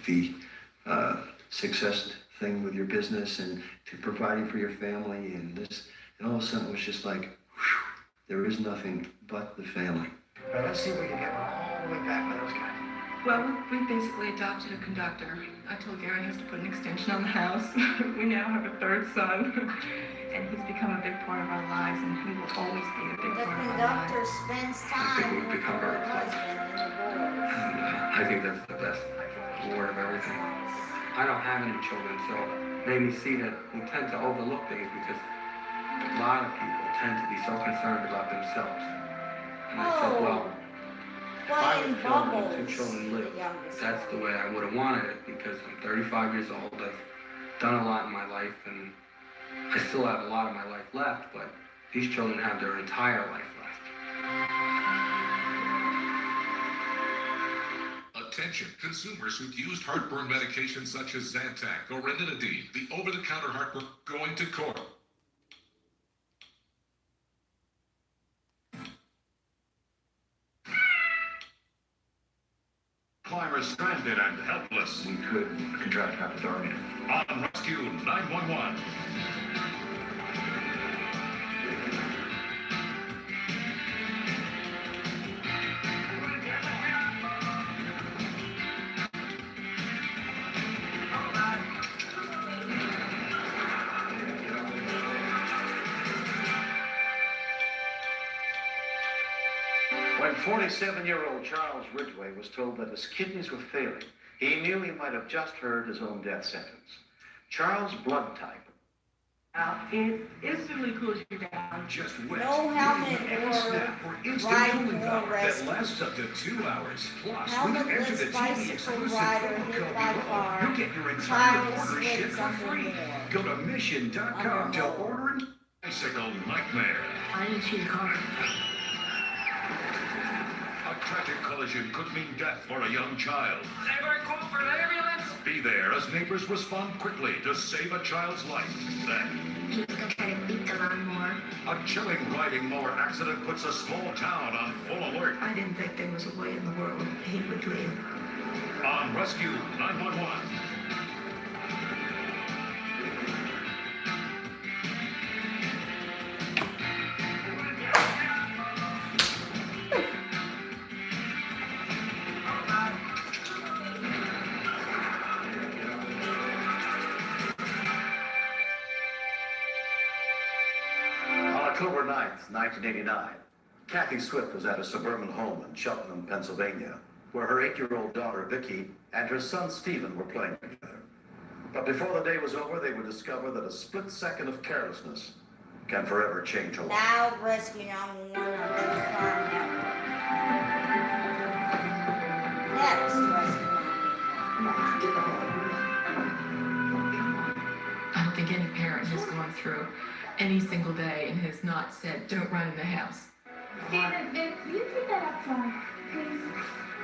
F: the success thing with your business and to providing for your family and this, and all of a sudden it was just like, whew, there is nothing but the family.
K: Let's see if we can get all the way back with those guys.
L: Well, we basically adopted a conductor. I told Gary he has to put an extension on the house. We now have a third son, and he's become a big part of our lives, and he will always be a big part of our lives.
A: The conductor spends time with her husband and the boys.
J: I think that's the best reward of everything. I don't have any children, so it made me see that we tend to overlook things because a lot of people tend to be so concerned about themselves. And I said, well, if I was children and 2 children lived, that's the way I would have wanted it because I'm 35 years old. I've done a lot in my life, and I still have a lot of my life left, but these children have their entire life left.
C: Attention, consumers who've used heartburn medications such as Zantac or Ranitidine, the over-the-counter heartburn, going to court.
I: Climber stranded and helpless.
B: We could contract hypothermia.
I: On rescue 911.
F: When 47-year-old Charles Ridgway was told that his kidneys were failing, he knew he might have just heard his own death sentence. Charles' blood type.
L: It instantly cools you down.
I: Just wet.
A: No helmet
I: Any
A: or
I: snap or instant
A: ride
I: cooling
A: or
I: power that
A: rescue.
I: lasts up to 2 hours. Plus,
A: Helmet
I: when you enter the
A: lets
I: TV
A: bicycle
I: exclusive
A: rider
I: promo
A: hit
I: code
A: by
I: below,
A: car.
I: you'll get your entire
A: Child
I: order
A: slips
I: shipped for
A: under
I: free.
A: more.
I: Go to mission.com to order an bicycle nightmare.
L: I didn't see the car.
I: A tragic collision could mean death for a young child.
R: Anybody call for an ambulance?
I: Be there as neighbors respond quickly to save a child's life. Then,
G: He was gonna try to beat the lawnmower.
I: a chilling riding mower accident puts a small town on full alert.
L: I didn't think there was a way in the world he would leave.
I: On rescue 911.
F: On October 9th, 1989, Kathy Swift was at a suburban home in Cheltenham, Pennsylvania, where her 8-year-old daughter, Vicki, and her son, Stephen, were playing together. But before the day was over, they would discover that a split second of carelessness can forever change a life.
A: Now rescue 911 on this car network. Next rescue 911.
Q: I don't think any parent has gone through any single day and has not said, don't run in the house.
G: Steven, will you take that outside, please?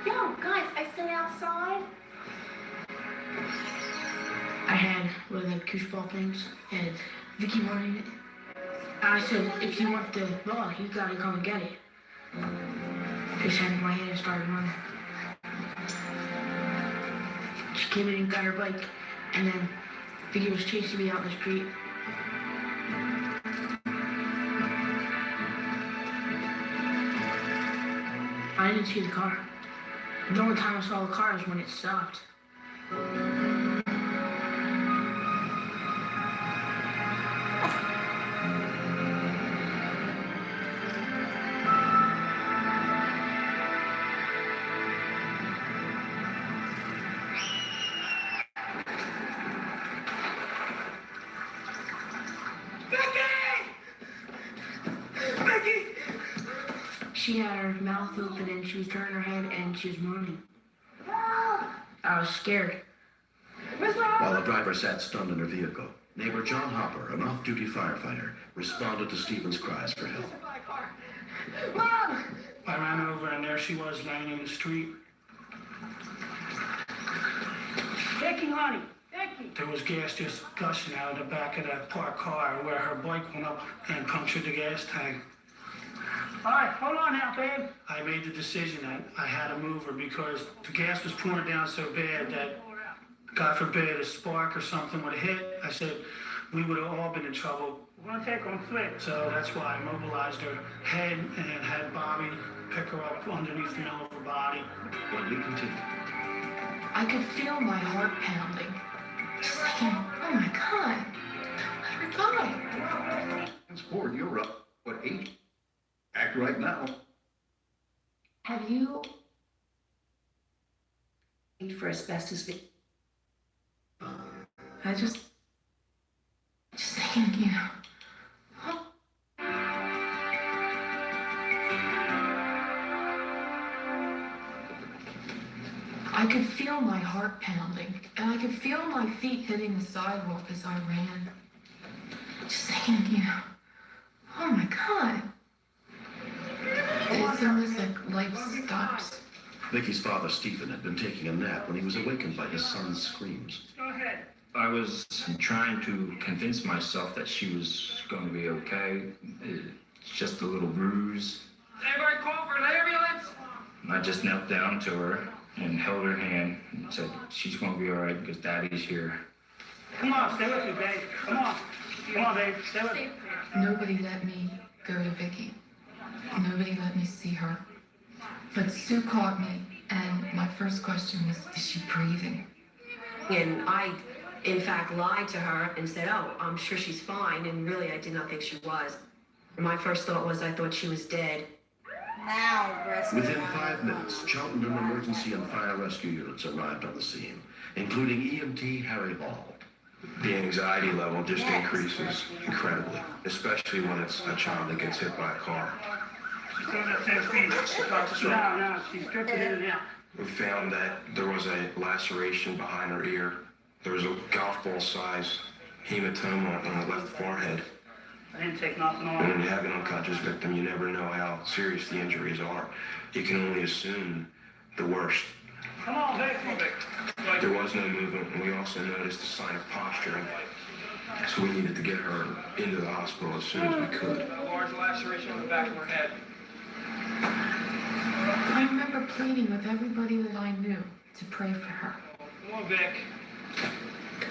G: Yo, guys, I said outside.
T: I had one of the goofball things, and Vicky wanted it. I said, if you want the ball, you gotta come and get it. Just had it in my hand and started running. She came in and got her bike, and then Vicky was chasing me out in the street. I didn't see the car. The only time I saw the car is when it stopped. She had her mouth open and she was turning her head and she was moaning. I was scared.
F: While the driver sat stunned in her vehicle, neighbor John Hopper, an off-duty firefighter, responded to Stephen's cries for help.
T: Mom!
K: I ran over and there she was laying in the street.
T: Vicky, honey, Vicky!
K: There was gas just gushing out of the back of that parked car where her bike went up and punctured the gas tank.
T: All right, hold on now, babe.
K: I made the decision that I had to move her because the gas was pouring down so bad that, God forbid, a spark or something would have hit. I said, we would have all been in trouble.
T: We're gonna take on quick.
K: So that's why I mobilized her head and had Bobby pick her up underneath the middle of her body.
F: When we continue.
Q: I could feel my heart pounding. Just thinking, oh my God, let her die.
F: Ford, you're up. What, 8? Act right now.
N: Have you for asbestos?
Q: I just thank you. I could feel my heart pounding, and I could feel my feet hitting the sidewalk as I ran. Just thinking, oh my God. It's almost like life stops.
F: Vicky's father, Stephen, had been taking a nap when he was awakened by his son's screams.
X: Go ahead.
B: I was trying to convince myself that she was going to be okay. It's just a little bruise.
X: Everybody call for an ambulance.
B: I just knelt down to her and held her hand and said, she's going to be all right because Daddy's here.
X: Come on, stay with me, babe. Come on. Come on, babe. Stay with me.
Q: Nobody let me go to Vicky. Nobody let me see her. But Sue caught me, and my first question was, is she breathing?
E: And I, in fact, lied to her and said, oh, I'm sure she's fine, and really I did not think she was. And my first thought was I thought she was dead.
A: Now,
F: Within 5 minutes, Cheltenham emergency and fire rescue units arrived on the scene, including EMT Harry Hall.
H: The anxiety level just increases incredibly, especially when it's a child that gets hit by a car.
X: She's going at 10 feet. No, she's drifting in and out.
H: We found that there was a laceration behind her ear. There was a golf ball size hematoma on the left forehead.
X: I didn't take nothing
H: And
X: on.
H: when you have an unconscious victim, you never know how serious the injuries are. You can only assume the worst.
X: Come on, babe. Come on, babe.
H: There was no movement, and we also noticed a sign of posturing. So we needed to get her into the hospital as soon as we could.
X: A large laceration on the back of her head.
Q: I remember pleading with everybody that I knew to pray for her.
X: Come on, Vic.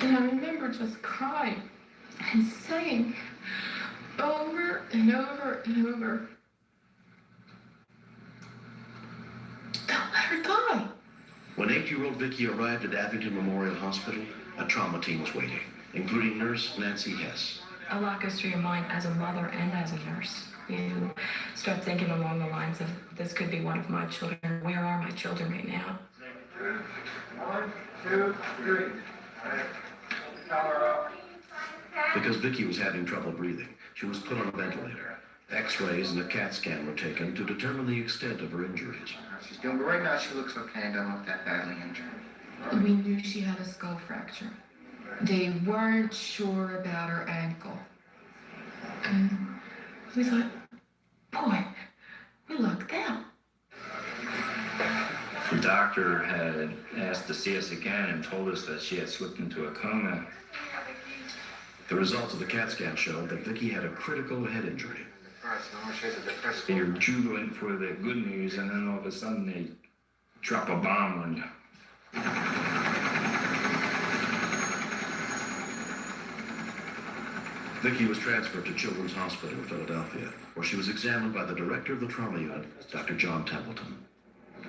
Q: And I remember just crying and saying over and over and over, don't let her die.
F: When 8-year-old Vicky arrived at Abington Memorial Hospital, a trauma team was waiting, including nurse Nancy Hess.
L: A lot goes through your mind as a mother and as a nurse. You start thinking along the lines of, this could be one of my children. Where are my children right now?
X: 1, 2, 3. Power up.
F: Because Vicky was having trouble breathing, she was put on a ventilator. X-rays and a CAT scan were taken to determine the extent of her injuries.
M: She's doing, but right now she looks okay and doesn't look that badly injured.
Q: We knew she had a skull fracture. They weren't sure about her ankle. And we thought, boy, we lucked out.
B: The doctor had asked to see us again and told us that she had slipped into a coma.
F: The results of the CAT scan showed that Vicky had a critical head injury.
B: You're jubilant for the good news, and then all of a sudden they drop a bomb on you.
F: Vicky was transferred to Children's Hospital in Philadelphia, where she was examined by the director of the trauma unit, Dr. John Templeton.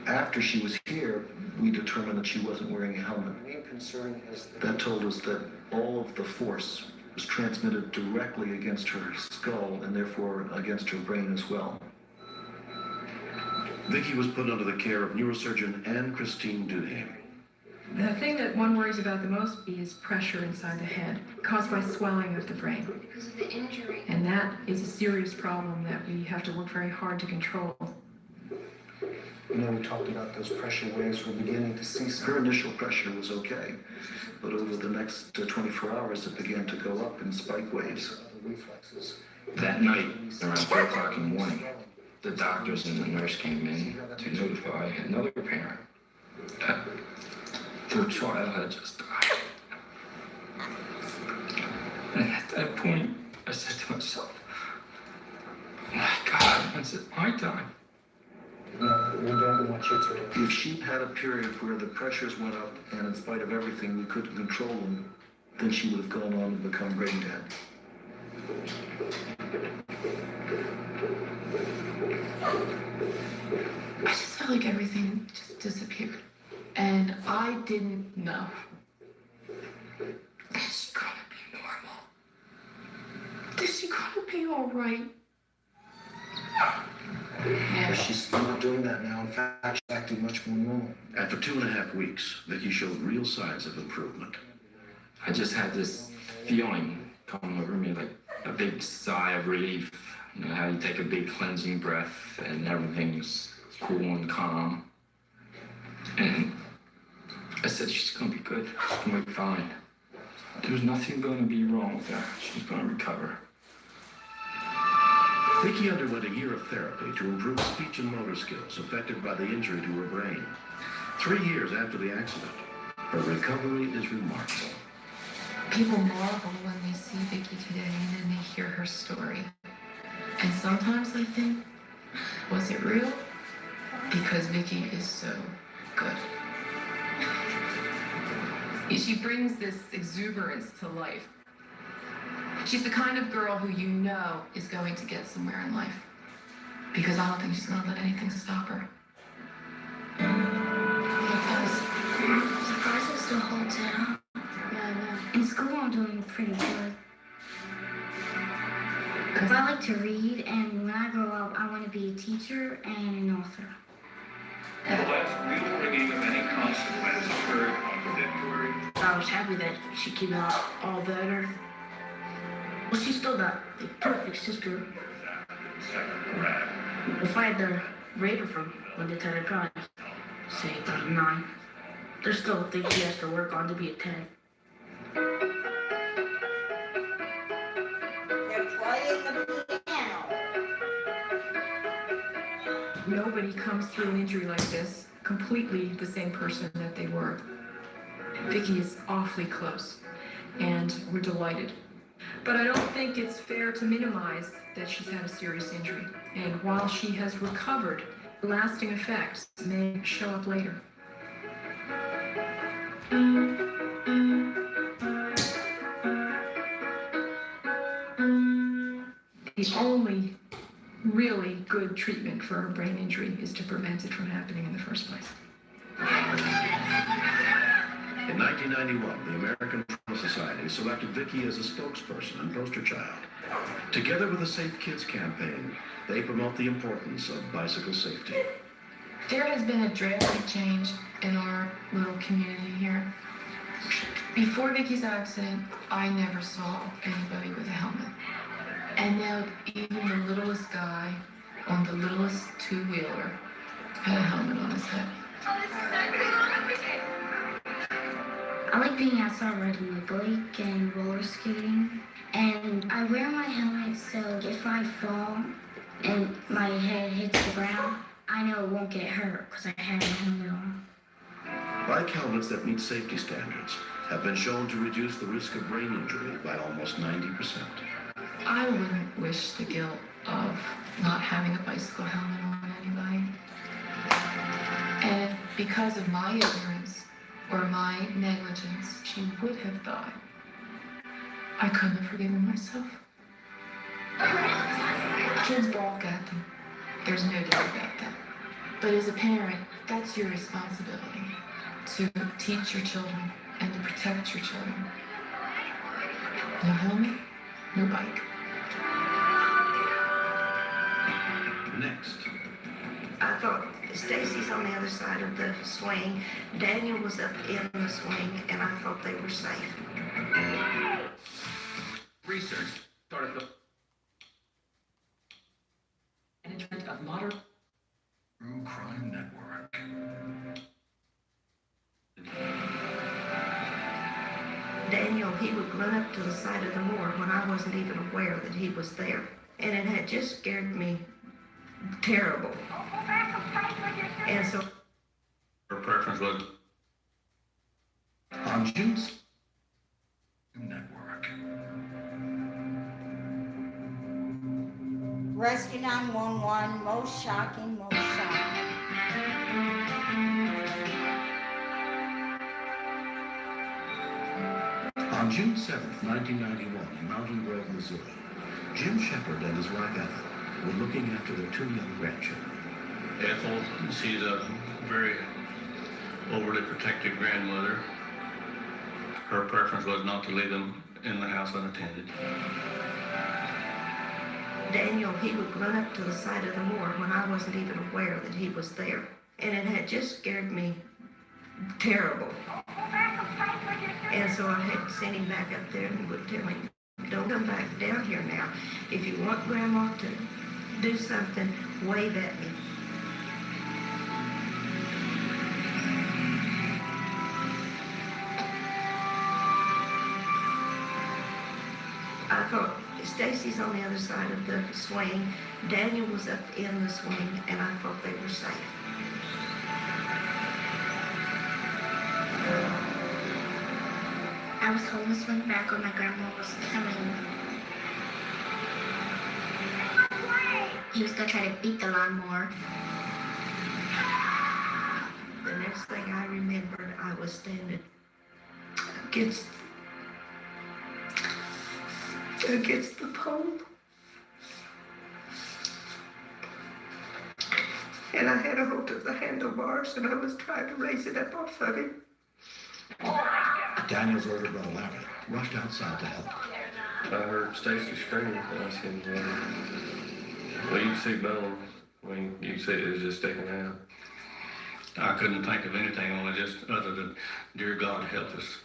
P: After she was here, we determined that she wasn't wearing a helmet.
K: The main concern is
P: That told us that all of the force was transmitted directly against her skull and therefore against her brain as well.
F: Vicky was put under the care of neurosurgeon Anne Christine Duhame.
L: The thing that one worries about the most is pressure inside the head, caused by swelling of the brain.
G: Because of the injury.
L: And that is a serious problem that we have to work very hard to control.
K: You know, we talked about those pressure waves. We're beginning to see some.
P: Her initial pressure was okay, but over the next 24 hours, it began to go up in spike waves.
K: Reflexes.
B: That night, around 3 o'clock in the morning, the doctors and the nurse came in to notify another parent that their child had just died. And at that point, I said to myself, oh my God, when's it my time?
K: No, we don't want you to.
P: If she had a period where the pressures went up and in spite of everything we couldn't control them, then she would have gone on and become brain dead.
Q: I just felt like everything just disappeared. And I didn't know. Is she gonna be normal? Is she gonna be all right?
K: But she's not doing that now. In fact, she's acting much more normal.
F: After 2.5 weeks, Vicky showed real signs of improvement.
R: I just had this feeling come over me, like a big sigh of relief. You know how you take a big cleansing breath and everything's cool and calm. And I said, she's gonna be good. She's gonna be fine. There's nothing gonna be wrong with her. She's gonna recover.
P: Vicky underwent a year of therapy to improve speech and motor skills affected by the injury to her brain. 3 years after the accident, her recovery is remarkable.
Q: People marvel when they see Vicky today and then they hear her story. And sometimes I think, was it real? Because Vicky is so good. She brings this exuberance to life. She's the kind of girl who you know is going to get somewhere in life. Because I don't think she's going to let anything stop her.
T: I'm surprised I still holds out. Yeah, I know. In school, I'm doing pretty good. Because I like to read, and when I grow up, I want to be a teacher and an author.
S: The last real bringing of any consequence occurred on February.
T: I was happy that she came out all better. Well, she's still got the perfect sister. If I had to rate her from 1 to 10, I'd probably say about a 9. There's still things she has to work on to be a 10.
A: They're playing the piano.
E: Nobody comes through an injury like this completely the same person that they were. Vicky is awfully close, and we're delighted. But I don't think it's fair to minimize that she's had a serious injury. And while she has recovered, lasting effects may show up later. The only really good treatment for a brain injury is to prevent it from happening in the first place.
P: In 1991, the American Trauma Society selected Vicky as a spokesperson and poster child. Together with the Safe Kids campaign, they promote the importance of bicycle safety.
Q: There has been a drastic change in our little community here. Before Vicky's accident, I never saw anybody with a helmet. And now even the littlest guy on the littlest two-wheeler had a helmet on his head.
T: I like being outside riding my bike and roller skating. And I wear my helmet so if I fall and my head hits the ground, I know it won't get hurt because I have a helmet on.
P: Bike helmets that meet safety standards have been shown to reduce the risk of brain injury by almost 90%.
Q: I wouldn't wish the guilt of not having a bicycle helmet on anybody. And if because of my ignorance or my negligence, she would have died, I couldn't have forgiven myself. Kids balk at them. There's no doubt about that. But as a parent, that's your responsibility, to teach your children and to protect your children. No helmet, no bike.
P: Next.
N: I thought Stacy's on the other side of the swing. Daniel was up in the swing, and I thought they were safe.
R: Research started the management of modern
I: True Crime Network.
N: Daniel, he would run up to the side of the moor when I wasn't even aware that he was there. And it had just scared me terrible. And so
S: Her preference was
I: On June's Network.
A: Rescue 911, most shocking, most shocking.
P: On June 7th, 1991, in Mountain Grove, Missouri, Jim Shepard and his wife Ethel were looking after their 2 young grandchildren.
S: Ethel. She's a very overly protective grandmother. Her preference was not to leave them in the house unattended.
N: Daniel, he would run up to the side of the moor when I wasn't even aware that he was there. And it had just scared me terrible.
O: And so I had to send him back up there, and he would tell me, don't come back down here now. If you want Grandma to do something, wave at me. I thought, Stacy's on the other side of the swing, Daniel was up in the swing, and I thought they were safe.
T: I was holding the swing back when my grandma was coming. He was gonna try to beat the lawnmower.
O: The next thing I remembered, I was standing against the pole. And I had a hold of the handlebars, and I was trying to raise it up off of him.
P: Daniel's older brother Larry rushed outside to help.
H: I heard Stacy screaming, and I said, well, you can see Bill. I mean, you can see it was just sticking out.
S: I couldn't think of anything only just other than, dear God, help us.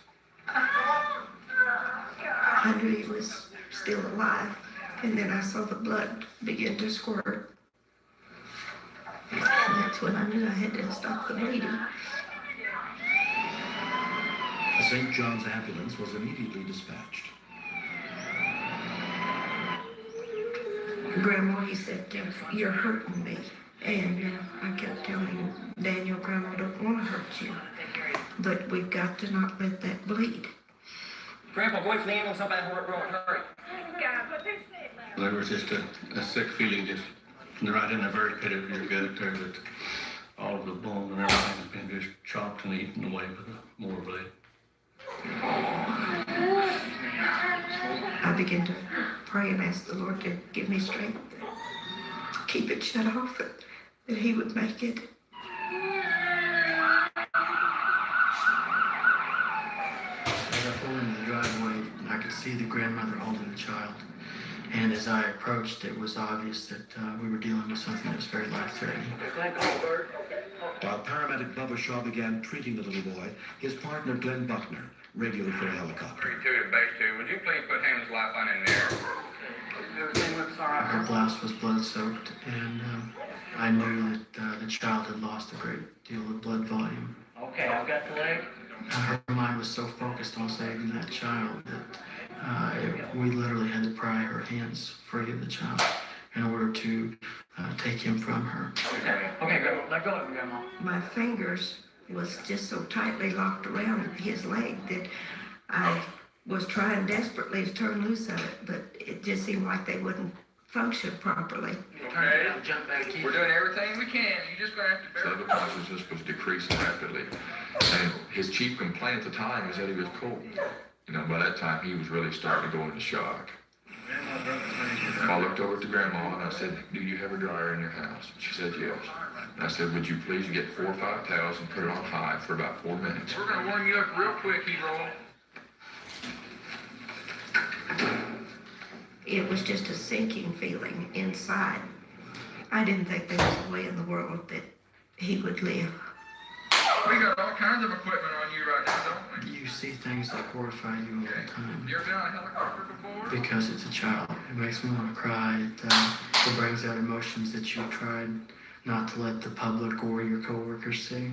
O: I knew he was still alive, and then I saw the blood begin to squirt. And that's when I knew I had to stop the bleeding.
P: A St. John's ambulance was immediately dispatched.
O: Grandma, he said, you're hurting me. And I kept telling him, Daniel, Grandma don't want to hurt you. But we've got to not let that bleed.
R: Grandpa, wait for the ambulance up at Hort Road. Hurry.
S: There was just a sick feeling just right in the very pit of your gut there that all of the bone and everything has been just chopped and eaten away by the more blade.
O: I began to pray and ask the Lord to give me strength, keep it shut off, that he would make it.
J: I got pulled into the driveway, and I could see the grandmother holding the child. And as I approached, it was obvious that we were dealing with something that was very life-threatening.
P: While paramedic Bubba Shaw began treating the little boy, his partner Glenn Buckner radioed for a helicopter.
U: 3-2 to base 2. Would you please put Hammond's lifeline in there?
R: Everything looks all right.
J: Her blouse was blood-soaked, and I knew that the child had lost a great deal of blood volume.
R: Okay, I've got the leg.
J: Her mind was so focused on saving that child that we literally had to pry her hands free of the child in order to take him from her.
R: Okay, Grandma, let go of him, Grandma.
O: My fingers was just so tightly locked around his leg that I was trying desperately to turn loose of it, but it just seemed like they wouldn't function properly.
U: Okay. We're doing everything we can. You just gonna have to bear
C: So the consciousness was decreasing rapidly. And his chief complaint at the time was that he was cold. You know, by that time he was really starting to go into shock. I looked over to Grandma and I said, do you have a dryer in your house? She said, yes. And I said, would you please get 4 or 5 towels and put it on high for about 4 minutes?
U: We're gonna warm you up real quick, Hero.
O: It was just a sinking feeling inside. I didn't think there was a way in the world that he would live.
U: We got all kinds of equipment on you right now, don't we?
J: You see things that horrify you all the time.
U: You ever been on a helicopter before?
J: Because it's a child. It makes me want to cry. It brings out emotions that you tried not to let the public or your coworkers see.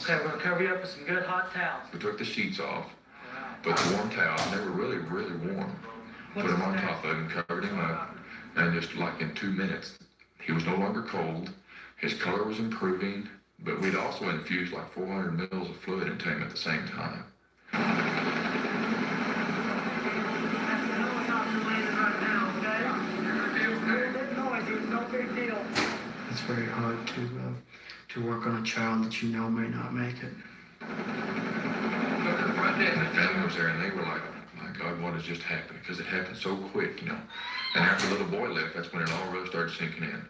R: Okay, we're gonna cover you up with some good hot towels.
C: We took the sheets off, put the warm towels, and they were really, really warm. Put them on top of him, covered him up, and just like in 2 minutes, he was no longer cold. His color was improving, but we'd also infused like 400 mils of fluid into him at the same time.
J: It's very hard to work on a child that you know may not make it.
C: And the family was there, and they were like, my God, what has just happened? Because it happened so quick, you know. And after the little boy left, that's when it all really started sinking in.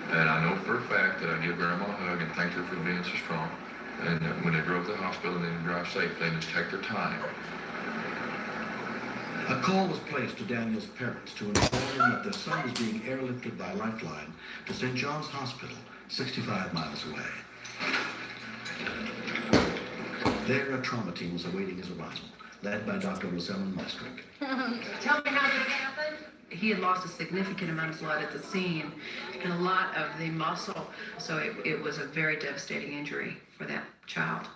C: And I know for a fact that I give Grandma a hug and thank her for being so strong. And when they drove to the hospital and they didn't drive safe, they just take their time.
P: A call was placed to Daniel's parents to inform them that their son was being airlifted by Lifeline to St. John's Hospital, 65 miles away. There, a trauma team was awaiting his arrival, led by Dr. Rosellen Maastricht.
D: Tell me how this happened. He had lost a significant amount of blood at the scene and a lot of the muscle, so it was a very devastating injury for that child.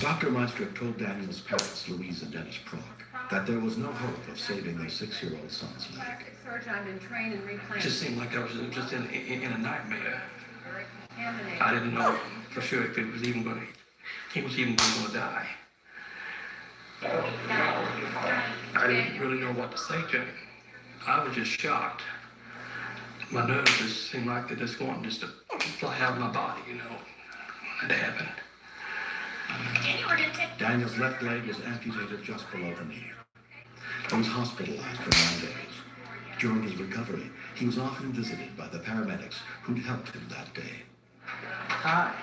P: Dr. Maastricht told Daniel's parents, Louise and Dennis Prock, that there was no hope of saving their 6-year-old son's leg.
D: Plastic surgeon, I've been trained and
S: It
D: replanted.
S: just seemed like I was just in a nightmare. I didn't know for sure if he was even going to die. I didn't really know what to say to him. I was just shocked. My nerves just seemed like they just wanted just to fly out of my body, you know. It happened.
P: Daniel's left leg was amputated just below the knee. He was hospitalized for 9 days. During his recovery, he was often visited by the paramedics who'd helped him that day.
J: Hi.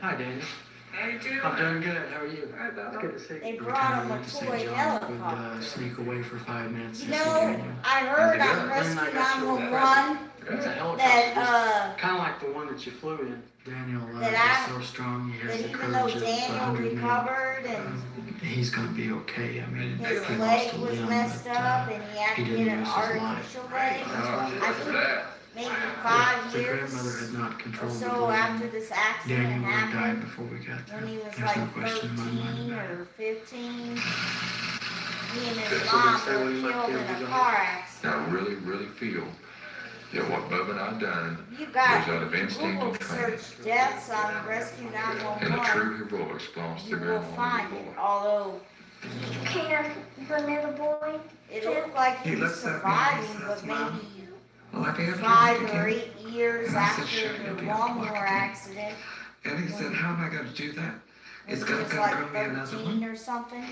J: Hi, Daniel.
D: How you doing?
J: I'm doing good. How are you?
D: It's
J: good to see you.
A: They
J: Every
A: brought
J: time I
A: him a
J: went to St.
A: toy
J: John's,
A: helicopter.
J: we'd sneak away for 5 minutes
A: You
J: to see
A: know,
J: Daniel.
A: I heard
J: How's it
A: on
J: going?
A: Rescue
J: Then I got you
A: 911
J: It's a helicopter.
A: that,
J: kind of like the one that you flew in. Daniel
A: that
J: is so strong. He has
A: that
J: the
A: even though
J: courage of
A: Daniel
J: 100 men.
A: recovered and
J: He's going to be okay. I mean,
A: his
J: he lost
A: leg
J: a
A: was
J: limb,
A: messed
J: but,
A: up and he had
J: he
A: to
J: didn't
A: get an
J: lose his life.
A: artificial leg, I think maybe
J: The
A: 5 years
J: grandmother had not
A: or
J: controlled the
A: so
J: bleeding.
A: after this accident
J: Daniel would have died
A: happened,
J: before we got there.
A: when he was
J: There's
A: like
J: no question in my mind
A: 13
J: about it.
A: or 15. He and his
C: So they
A: mom
C: say
A: were
C: when my
A: killed
C: kids
A: in
C: are
A: a
C: gone?
A: car accident.
C: I really feel that what Bubba and I done
A: You
C: was
A: got
C: out of instinct
A: Google
C: and training.
A: search deaths on Rescue
C: And the
A: 911.
C: true heroics belongs to
A: You
C: the
A: will
C: grandma
A: find
C: and the
A: it,
C: boy.
A: although
T: Can the little boy?
A: it looked like he
S: He
A: was
S: looks at me and
A: surviving,
S: says,
A: but
S: "Mom,
A: maybe
S: will I be able to
A: 5
S: walk
A: or
S: again?"
A: 8 years
S: And I said,
A: after
S: "Sure, you'll
A: the
S: be able to walk
A: lawnmower
S: again."
A: accident,
S: And he said, "How am I going to do that?
A: when
S: It's
A: he
S: going
A: was
S: to
A: like
S: grow me another
A: 13
S: one."
A: or something,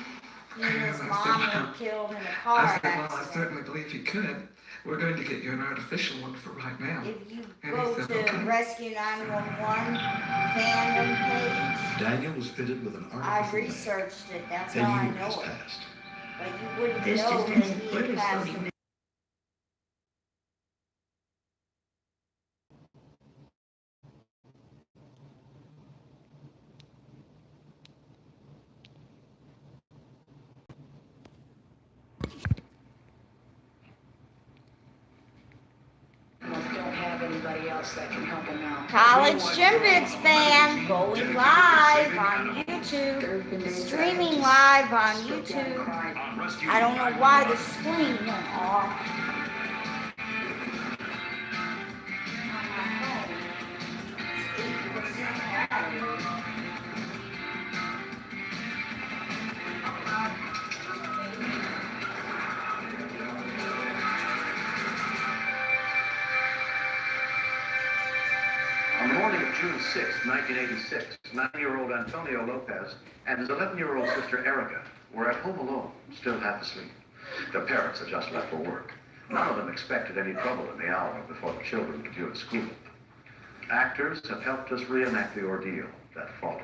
A: he and his
S: And I
A: mom
S: said,
A: were killed in a
S: I
A: car
S: said, "Well, I
A: accident.
S: certainly believe you could. We're going to get you an artificial one for right now."
A: If you
S: And
A: go
S: he said,
A: to
S: "Okay."
A: Rescue 911 fandom page,
P: Daniel was fitted with an
A: I
P: artificial leg.
A: researched it, that's
P: A
A: how I
P: year has
A: know it.
P: passed.
A: But you wouldn't
O: This
A: know
O: just
A: that
O: isn't
A: he
O: good
A: had
O: or
A: passed
O: something.
A: away.
D: Don't have anybody else that can help him out.
A: College Gym Bits Band going live on YouTube, streaming live on YouTube. I don't know why the screen went off.
F: On the morning of June 6, 1986, 9-year-old Antonio Lopez and his 11-year-old sister Erica were at home alone, still half asleep. Their parents had just left for work. None of them expected any trouble in the hour before the children were due at school. Actors have helped us reenact the ordeal that followed.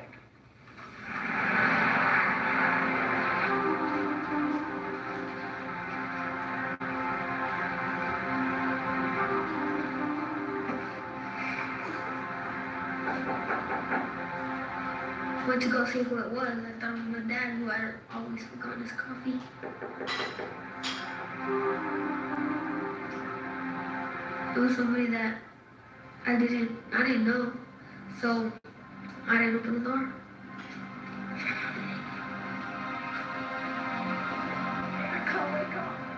T: Went to go see who it was. I thought it was my dad who had always forgotten his coffee. It was somebody that I didn't know, so I didn't open the door.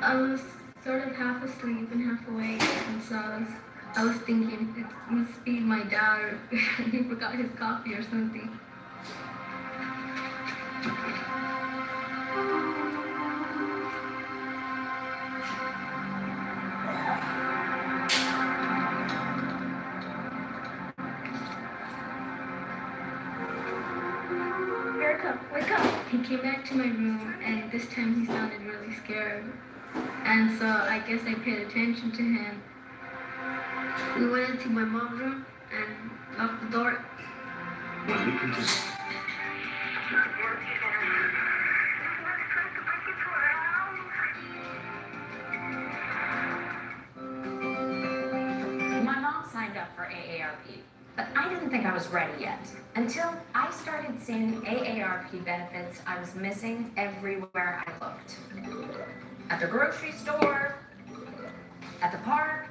T: I was sort of half asleep and half awake, and so I was thinking it must be my dad, or he forgot his coffee or something. Erica, wake up! He came back to my room, and this time he sounded really scared. And so I guess I paid attention to him. We went into my mom's room and locked the door.
P: When we continue.
V: My mom signed up for AARP.
M: But I didn't think I was ready yet. Until I started seeing AARP benefits I was missing everywhere I looked. At the grocery store, at the park,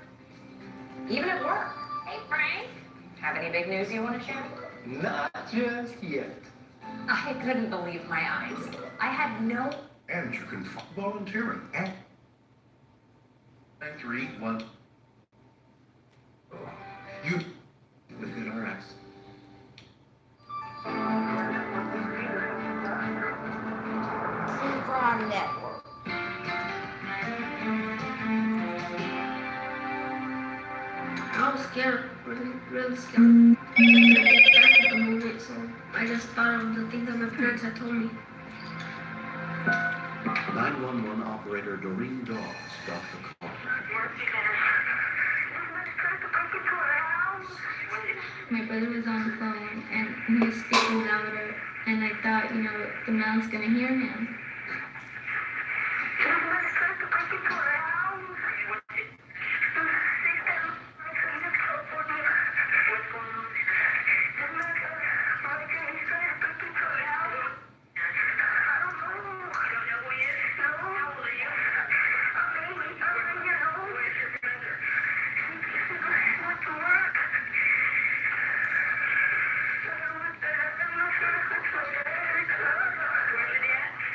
M: even at work. Hey, Frank. Have any big news you want to share?
P: Not just yet.
M: I couldn't believe my eyes. I had no...
P: And you can volunteering. 3, 1. You with GoodRx.
A: Syncron Network.
G: I was scared, really scared. I couldn't get back at the moment, so I just thought of the things that my parents had told me.
F: 911 operator Doreen Dawes got the call.
G: My brother was on the phone and he was speaking louder, and I thought, the man's gonna hear him.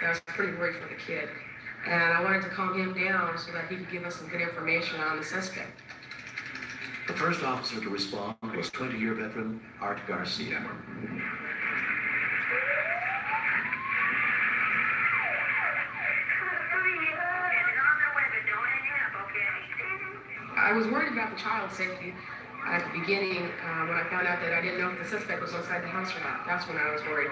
V: I was pretty worried for the kid, and I wanted to calm him down so that he could give us some good information on the suspect.
F: The first officer to respond was 20-year veteran Art Garcia.
V: I was worried about the child's safety at the beginning when I found out that I didn't know if the suspect was inside the house or not. That's when I was worried.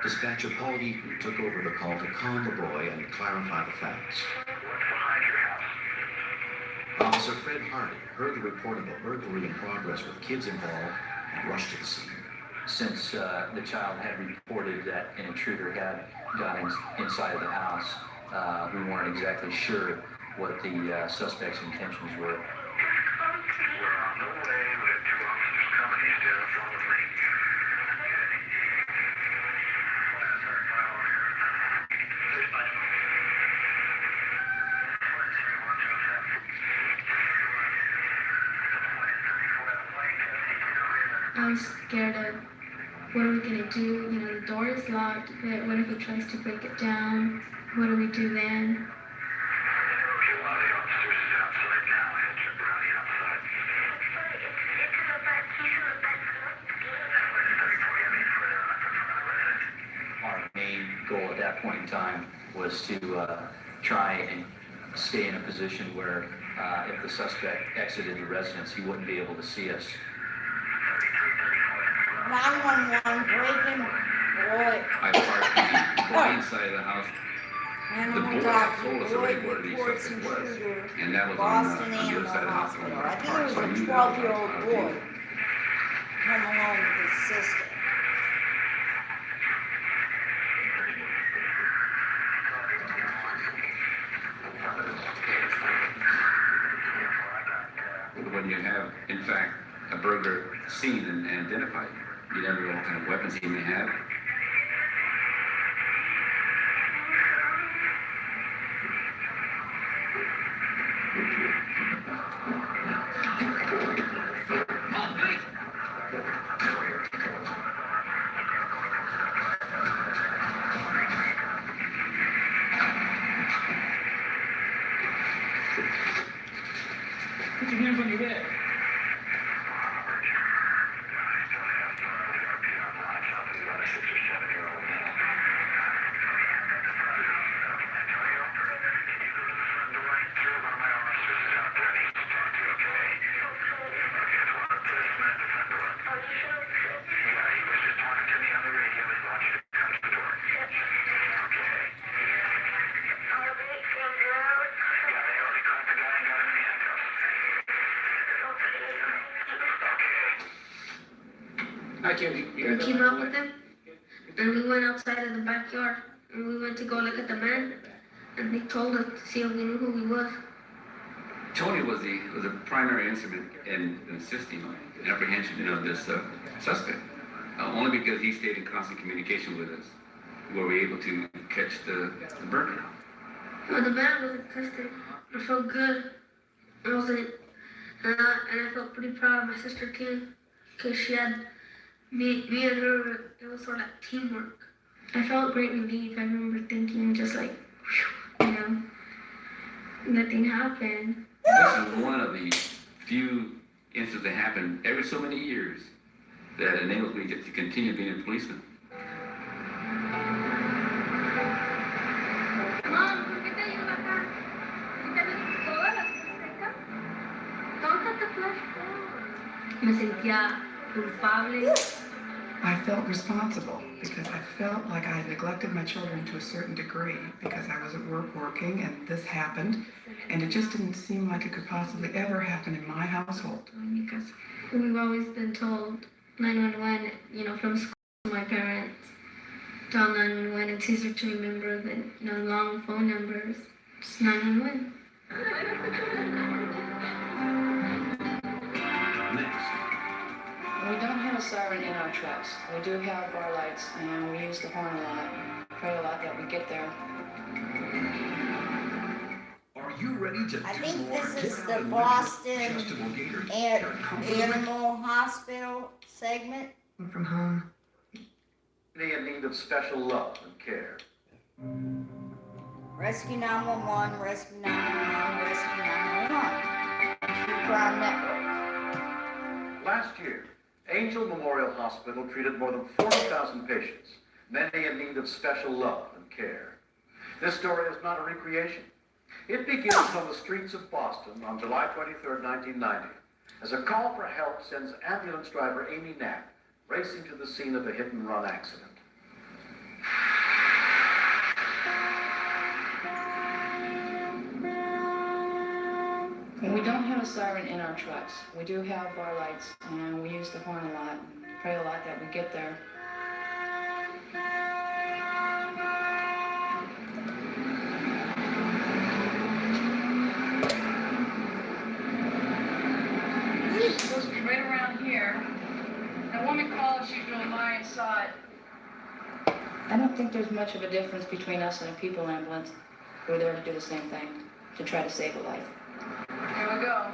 F: Dispatcher Paul Eaton took over the call to calm the boy and clarify the facts. Officer Fred Hardy heard the report of a burglary in progress with kids involved and rushed to the scene.
B: Since the child had reported that an intruder had gone inside the house, we weren't exactly sure what the suspect's intentions were.
G: I was scared of what are we gonna do? The door is locked, but what if he tries to break it down? What do we do then?
B: Our main goal at that point in time was to try and stay in a position where if the suspect exited the residence, he wouldn't be able to see us.
A: 911 breaking boy.
W: I parked the boy inside the house. The boy had told us already where the suspect was, and that was on the other side of the house.
A: I think it was a 12-year-old boy. Come along with his sister.
W: When you have, in fact, a burglar seen and identified, you never know what kind of weapons he may have.
R: Put your hands on your head.
G: We came up with him, and we went outside of the backyard, and we went to go look at the man, and they told us to see if we knew who he was.
W: Tony was a primary instrument in assisting apprehension of this suspect, only because he stayed in constant communication with us. Were we able to catch the burglar?
G: Well, the man wasn't tested. I felt good. I wasn't, and I felt pretty proud of my sister Kim, because she had me and her. It was sort of like teamwork. I felt great relief. I remember thinking just like, whew, you know, nothing happened.
W: This is one of the few incidents that happen every so many years that enables me to continue being a policeman.
G: Me sentía culpable.
E: I felt responsible because I felt like I had neglected my children to a certain degree because I was at work working and this happened, and it just didn't seem like it could possibly ever happen in my household.
G: Because we've always been told 911, you know, from school, my parents tell 911. It's easier to remember than, you know, long phone numbers. Just 911.
N: We don't have a siren in our trucks. We do have our lights, and we use the horn a lot. Pray a lot that we get there.
I: Are you ready to
A: I
I: do
A: think
I: more?
A: this is
I: Get
A: the
I: out and
A: Boston
I: adjustable gators.
A: Animal Hospital segment.
E: From home.
F: In need of special love and care.
A: Rescue 911, Rescue 911, Rescue 911. True Crime Network.
F: Last year, Angel Memorial Hospital treated more than 40,000 patients, many in need of special love and care. This story is not a recreation. It begins on the streets of Boston on July 23, 1990, as a call for help sends ambulance driver Amy Knapp racing to the scene of a hit-and-run accident.
N: We don't have a siren in our trucks. We do have our lights, and we use the horn a lot. Pray a lot that we get there.
V: It's supposed to be right around here. That woman called, she's going by inside.
N: I don't think there's much of a difference between us and a people ambulance. We're there to do the same thing, to try to save a life.
V: Here we go.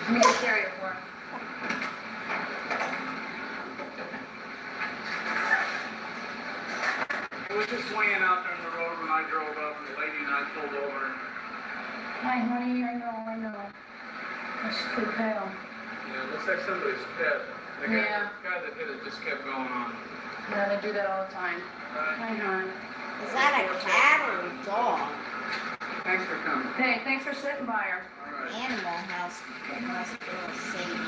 V: Let me just carry it for her.
J: I was just swinging out there on the road when I drove up, and the lady and I pulled over.
V: Hi, honey, I know. She's pretty pale.
J: Yeah, it looks like somebody's pet. The guy that hit it just kept going on.
V: Yeah, they do that all the time. Hi, hon.
A: Is that a cat or a dog?
J: Thanks for coming.
V: Hey, thanks for sitting by her.
A: Animal Hospital saving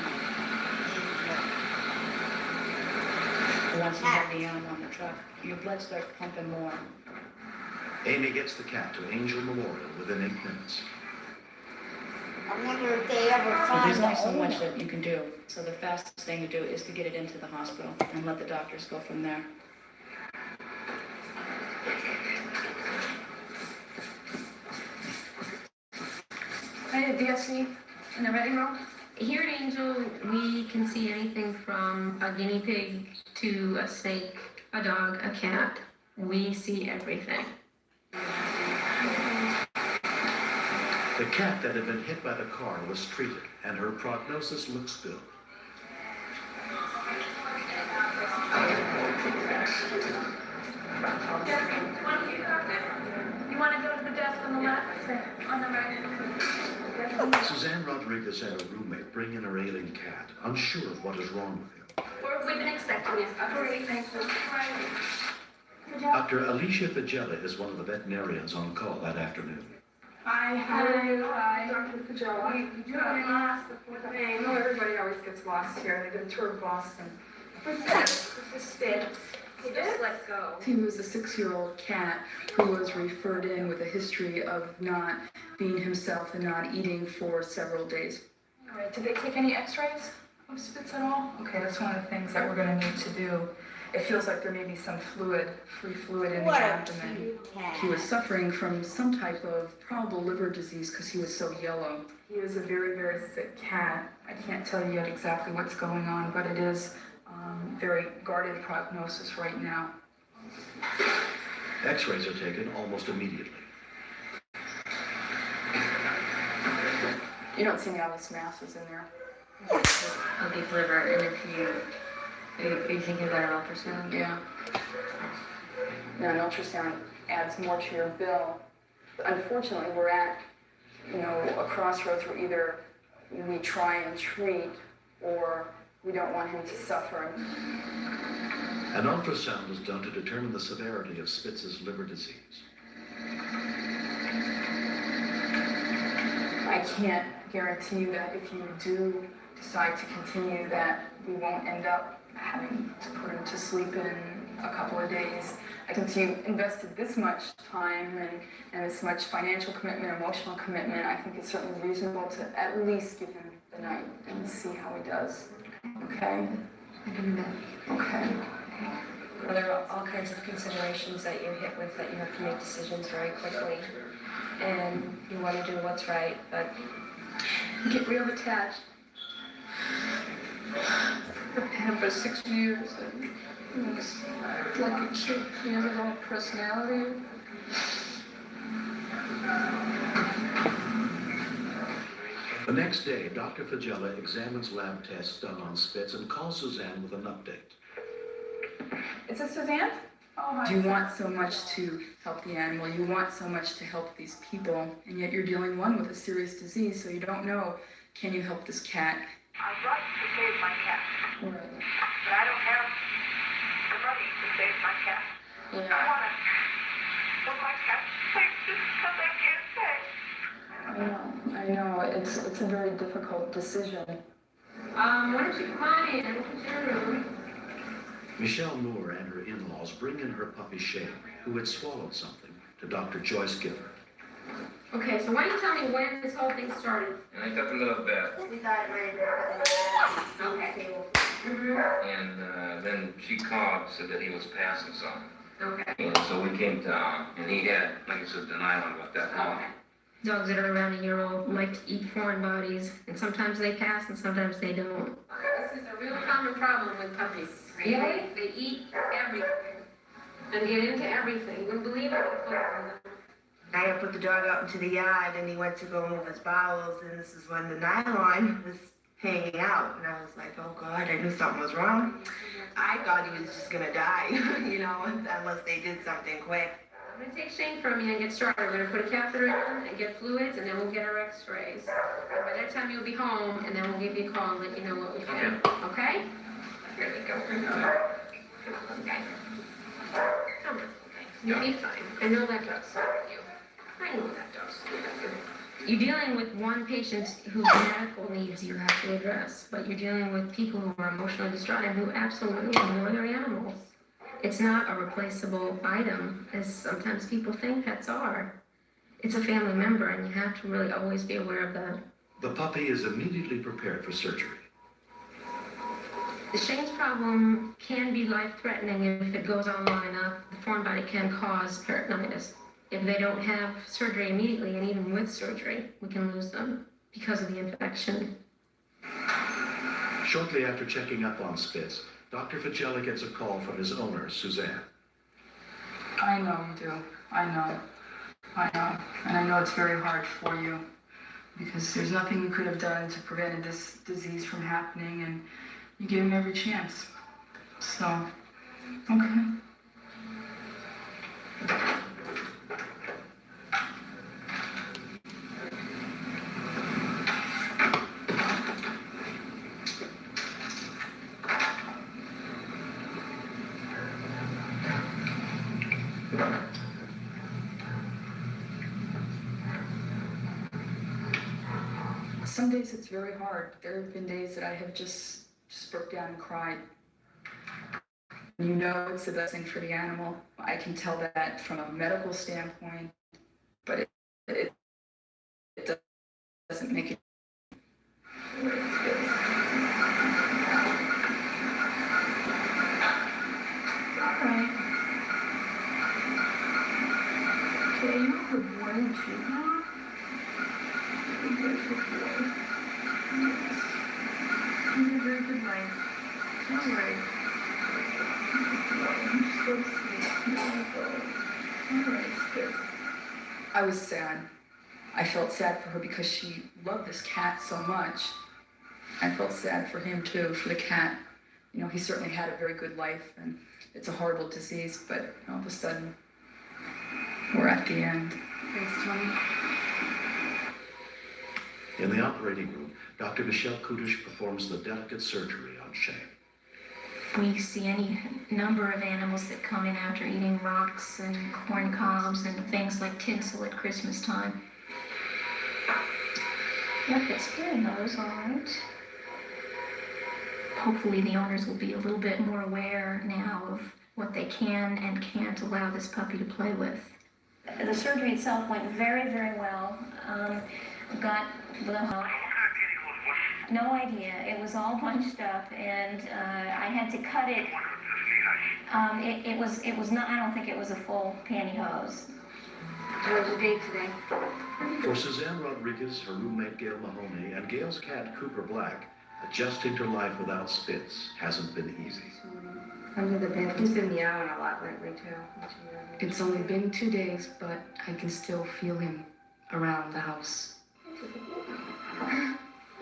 N: Once you have the animal on the truck, your blood starts pumping more.
F: Amy gets the cat to Angel Memorial within 8 minutes.
A: I wonder if they ever
N: But
A: find
N: there's
A: the
N: only so much
A: owner.
N: that you can do. So the fastest thing to do is to get it into the hospital and let the doctors go from there.
V: Hey, DSC, in the ready room?
G: Here at Angel, we can see anything from a guinea pig to a snake, a dog, a cat. We see everything.
F: The cat that had been hit by the car was treated, and her prognosis looks good.
V: You want to go to the desk on the left, on the right?
F: Suzanne Rodriguez had a roommate bring in her ailing cat, unsure of what is wrong with him.
V: We've been expecting you. Great, thank you.
F: Dr. Alicia Fagella is one of the veterinarians on call that afternoon.
V: Hi, how are you? Hi. Dr. Fagella. You got lost before the name.
K: No, everybody always gets lost here. They did a tour of Boston.
V: This is Spitz. He just let go.
E: He was a 6-year-old cat who was referred in with a history of not
H: being himself and not eating for several days.
K: All right, did they take any x-rays of Spitz at all? Okay, that's one of the things that we're gonna need to do. It feels like there may be some free fluid in the abdomen. He was suffering from some type of probable liver disease because he was so yellow. He is a very, very sick cat. I can't tell you yet exactly what's going on, but it is very guarded prognosis right now.
F: X-rays are taken almost immediately.
K: You don't see any obvious masses in there.
L: A deep liver, and if are you thinking about an ultrasound?
K: Yeah. Now, an ultrasound adds more to your bill. Unfortunately, we're at, a crossroads where either we try and treat or we don't want him to suffer.
F: An ultrasound is done to determine the severity of Spitz's liver disease.
K: I can't guarantee you that if you do decide to continue that we won't end up having to put him to sleep in a couple of days. I think you invested this much time and this much financial commitment, emotional commitment. I think it's certainly reasonable to at least give him the night and see how he does. Okay?
L: I can do that.
K: Okay.
L: Well, there are all kinds of considerations that you're hit with, that you have to make decisions very quickly. And you want to do what's right, but
K: You get real attached. I've had him for 6 years, and it's like a kid. He has his own personality.
F: The next day, Dr. Fagella examines lab tests done on Spitz and calls Suzanne with an update.
K: Is this Suzanne? Oh, hi. You want so much to help the animal. You want so much to help these people, and yet you're dealing with a serious disease, so you don't know, can you help this cat?
Q: I'd like to save my cat,
K: Right.
Q: but I don't have the money to save my cat.
K: Yeah.
Q: I want to put my cat safe just because I can't say.
K: I know. It's a very difficult decision.
L: why don't you come on in? It's your room.
F: Michelle Moore and her in-laws bring in her puppy Shane, who had swallowed something, to Dr. Joyce Gifford.
L: Okay, so why don't you tell me when this whole thing started?
W: And I got the little bed,
L: We thought it might have been okay.
W: and then she called, said that he was passing some.
L: Okay.
W: And so we came down, and he had, like I said, an island about that long.
L: Dogs that are around a year old like to eat foreign bodies, and sometimes they pass and sometimes they don't. This is a real common problem with puppies. Really? They eat everything and get into everything. You wouldn't believe it.
O: I had put the dog out into the yard and he went to go move his bowels, and this is when the nylon was hanging out, and I was like, oh God, I knew something was wrong. I thought he was just gonna die, unless they did something quick.
L: I'm gonna take Shane from you and get started. We're gonna put a catheter in and get fluids, and then we'll get our x-rays. And by that time you'll be home, and then we'll give you a call and let you know what we found. Okay? Here we go. Okay. Come on. You'll be fine. I know that does. I know that does. You're dealing with one patient whose medical needs you have to address, but you're dealing with people who are emotionally distraught and who absolutely adore their animals. It's not a replaceable item, as sometimes people think pets are. It's a family member, and you have to really always be aware of that.
F: The puppy is immediately prepared for surgery.
L: The Shane's problem can be life-threatening if it goes on long enough. The foreign body can cause peritonitis. If they don't have surgery immediately, and even with surgery, we can lose them because of the infection.
F: Shortly after checking up on Spitz, Dr. Fagella gets a call from his owner, Suzanne.
K: I know you do. I know. And I know it's very hard for you because there's nothing you could have done to prevent this disease from happening, and you gave him every chance. So, okay. Some days it's very hard. There have been days that I have just broke down and cried. You know it's the best thing for the animal. I can tell that from a medical standpoint, but miss you. You're a beautiful boy. Yes. You had a very good life. All right. Just go to sleep. There you go. All right, Spitz. I was sad. I felt sad for her because she loved this cat so much. I felt sad for him too, for the cat. You know, he certainly had a very good life, and it's a horrible disease, but all of a sudden, we're at the end. Thanks, Tony.
P: In the operating room, Dr. Michelle Kudish performs the delicate surgery on Shane.
C: We see any number of animals that come in after eating rocks and corn cobs and things like tinsel at Christmas time. Yep, it's scaring those, all right. Hopefully the owners will be a little bit more aware now of what they can and can't allow this puppy to play with. The surgery itself went very, very well. Got the no idea. It was all bunched up, and I had to cut it. It was not. I don't think it was a full pantyhose. How was your day today?
P: For Suzanne Rodriguez, her roommate Gail Mahoney, and Gail's cat Cooper Black, adjusting to life without Spitz hasn't been easy.
K: Under the bed. He's been meowing a lot lately, too. It's only been 2 days, but I can still feel him around the house.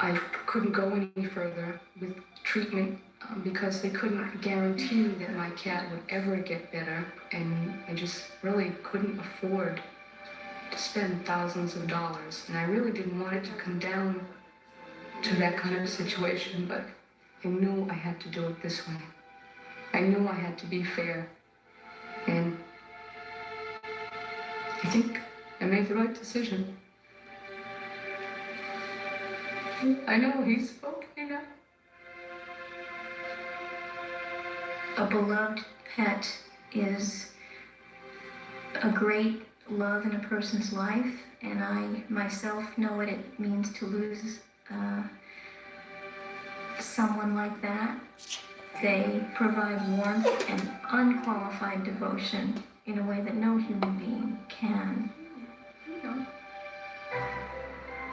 K: I couldn't go any further with treatment because they couldn't guarantee that my cat would ever get better, and I just really couldn't afford to spend thousands of dollars. And I really didn't want it to come down to that kind of situation, but I knew I had to do it this way. I knew I had to be fair, and I think I made the right decision. I know he's spoken up.
C: A beloved pet is a great love in a person's life, and I myself know what it means to lose someone like that. They provide warmth and unqualified devotion in a way that no human being can.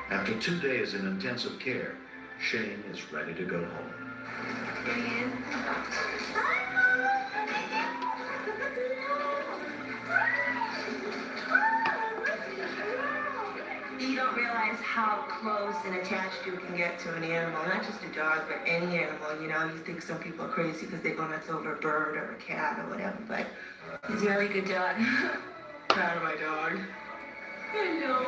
P: After 2 days in intensive care, Shane is ready to go home.
O: You don't realize how close and attached you can get to an animal, not just a dog, but any animal. You know, you think some people are crazy because they go nuts over a bird or a cat or whatever, but he's a really good dog. Proud of my dog. I know.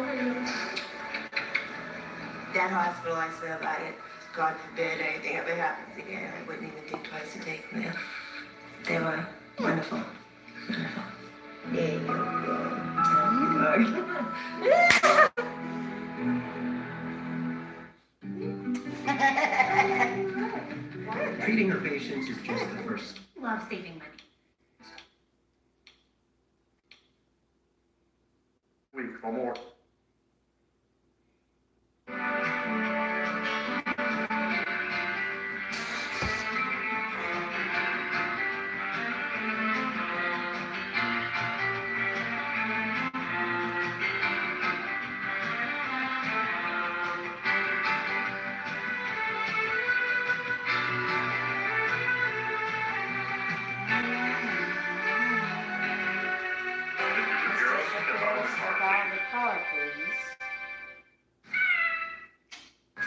O: That hospital, I swear by it. God forbid anything ever happens again. I wouldn't even think twice to take them there. They were wonderful. Wonderful. There you go.
S: Treating her patients is just the first.
C: Love saving money.
I: Week or more.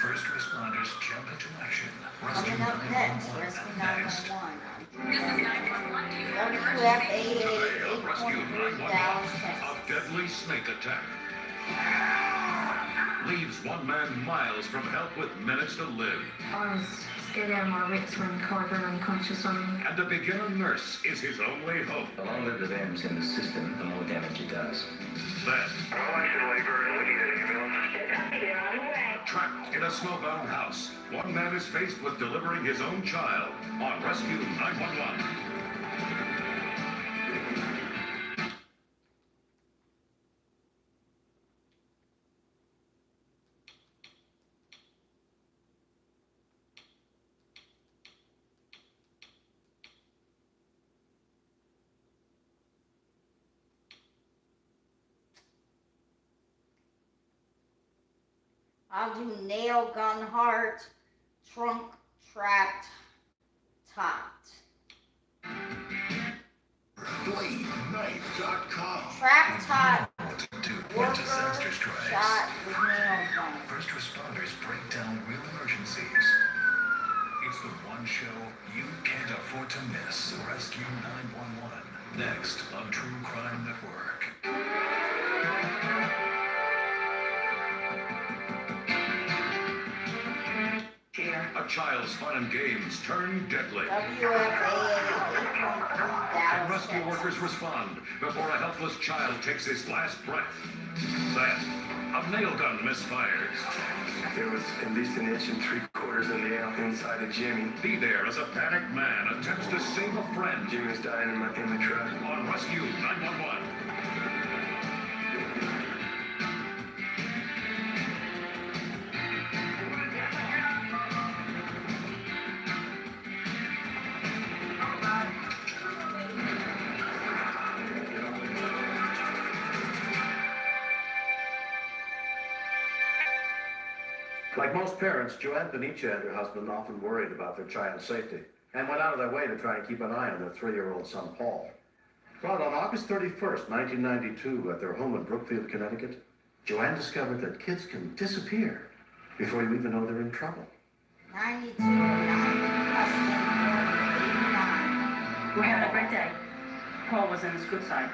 I: First responders jump into action.
A: Coming up next, Rescue 911. WF 888.3 Dallas, Texas.
I: A deadly snake attack. Leaves one man miles from help with minutes to live.
C: I was scared out of my wits when Carver unconscious on me.
I: And a beginner nurse is his only hope.
B: The longer the venom's in the system, the more damage it does.
I: Then, trapped in a snowbound house, one man is faced with delivering his own child on Rescue 911.
A: I'll do nail gun heart, trunk trapped, topped.
P: BladeKnife.com.
A: Trap tot.
P: Worker
A: shot with nail gun.
P: First responders break down real emergencies. It's the one show you can't afford to miss. Rescue 911. Next on True Crime Network.
I: A child's fun and games turn deadly.
A: WFAA
I: And rescue workers respond before a helpless child takes his last breath. Then, a nail gun misfires.
J: There was at least an inch and 3/4 of nail inside of Jimmy.
I: Be there as a panicked man attempts to save a friend.
J: Jimmy was dying in the truck.
I: On Rescue 911.
F: Like most parents, Joanne Panicia and her husband often worried about their child's safety and went out of their way to try and keep an eye on their 3-year-old son, Paul. But on August 31st, 1992, at their home in Brookfield, Connecticut, Joanne discovered that kids can disappear before you even know they're in trouble.
A: 92 or 90 custom 89.
D: We're having a great day. Paul was on his good side.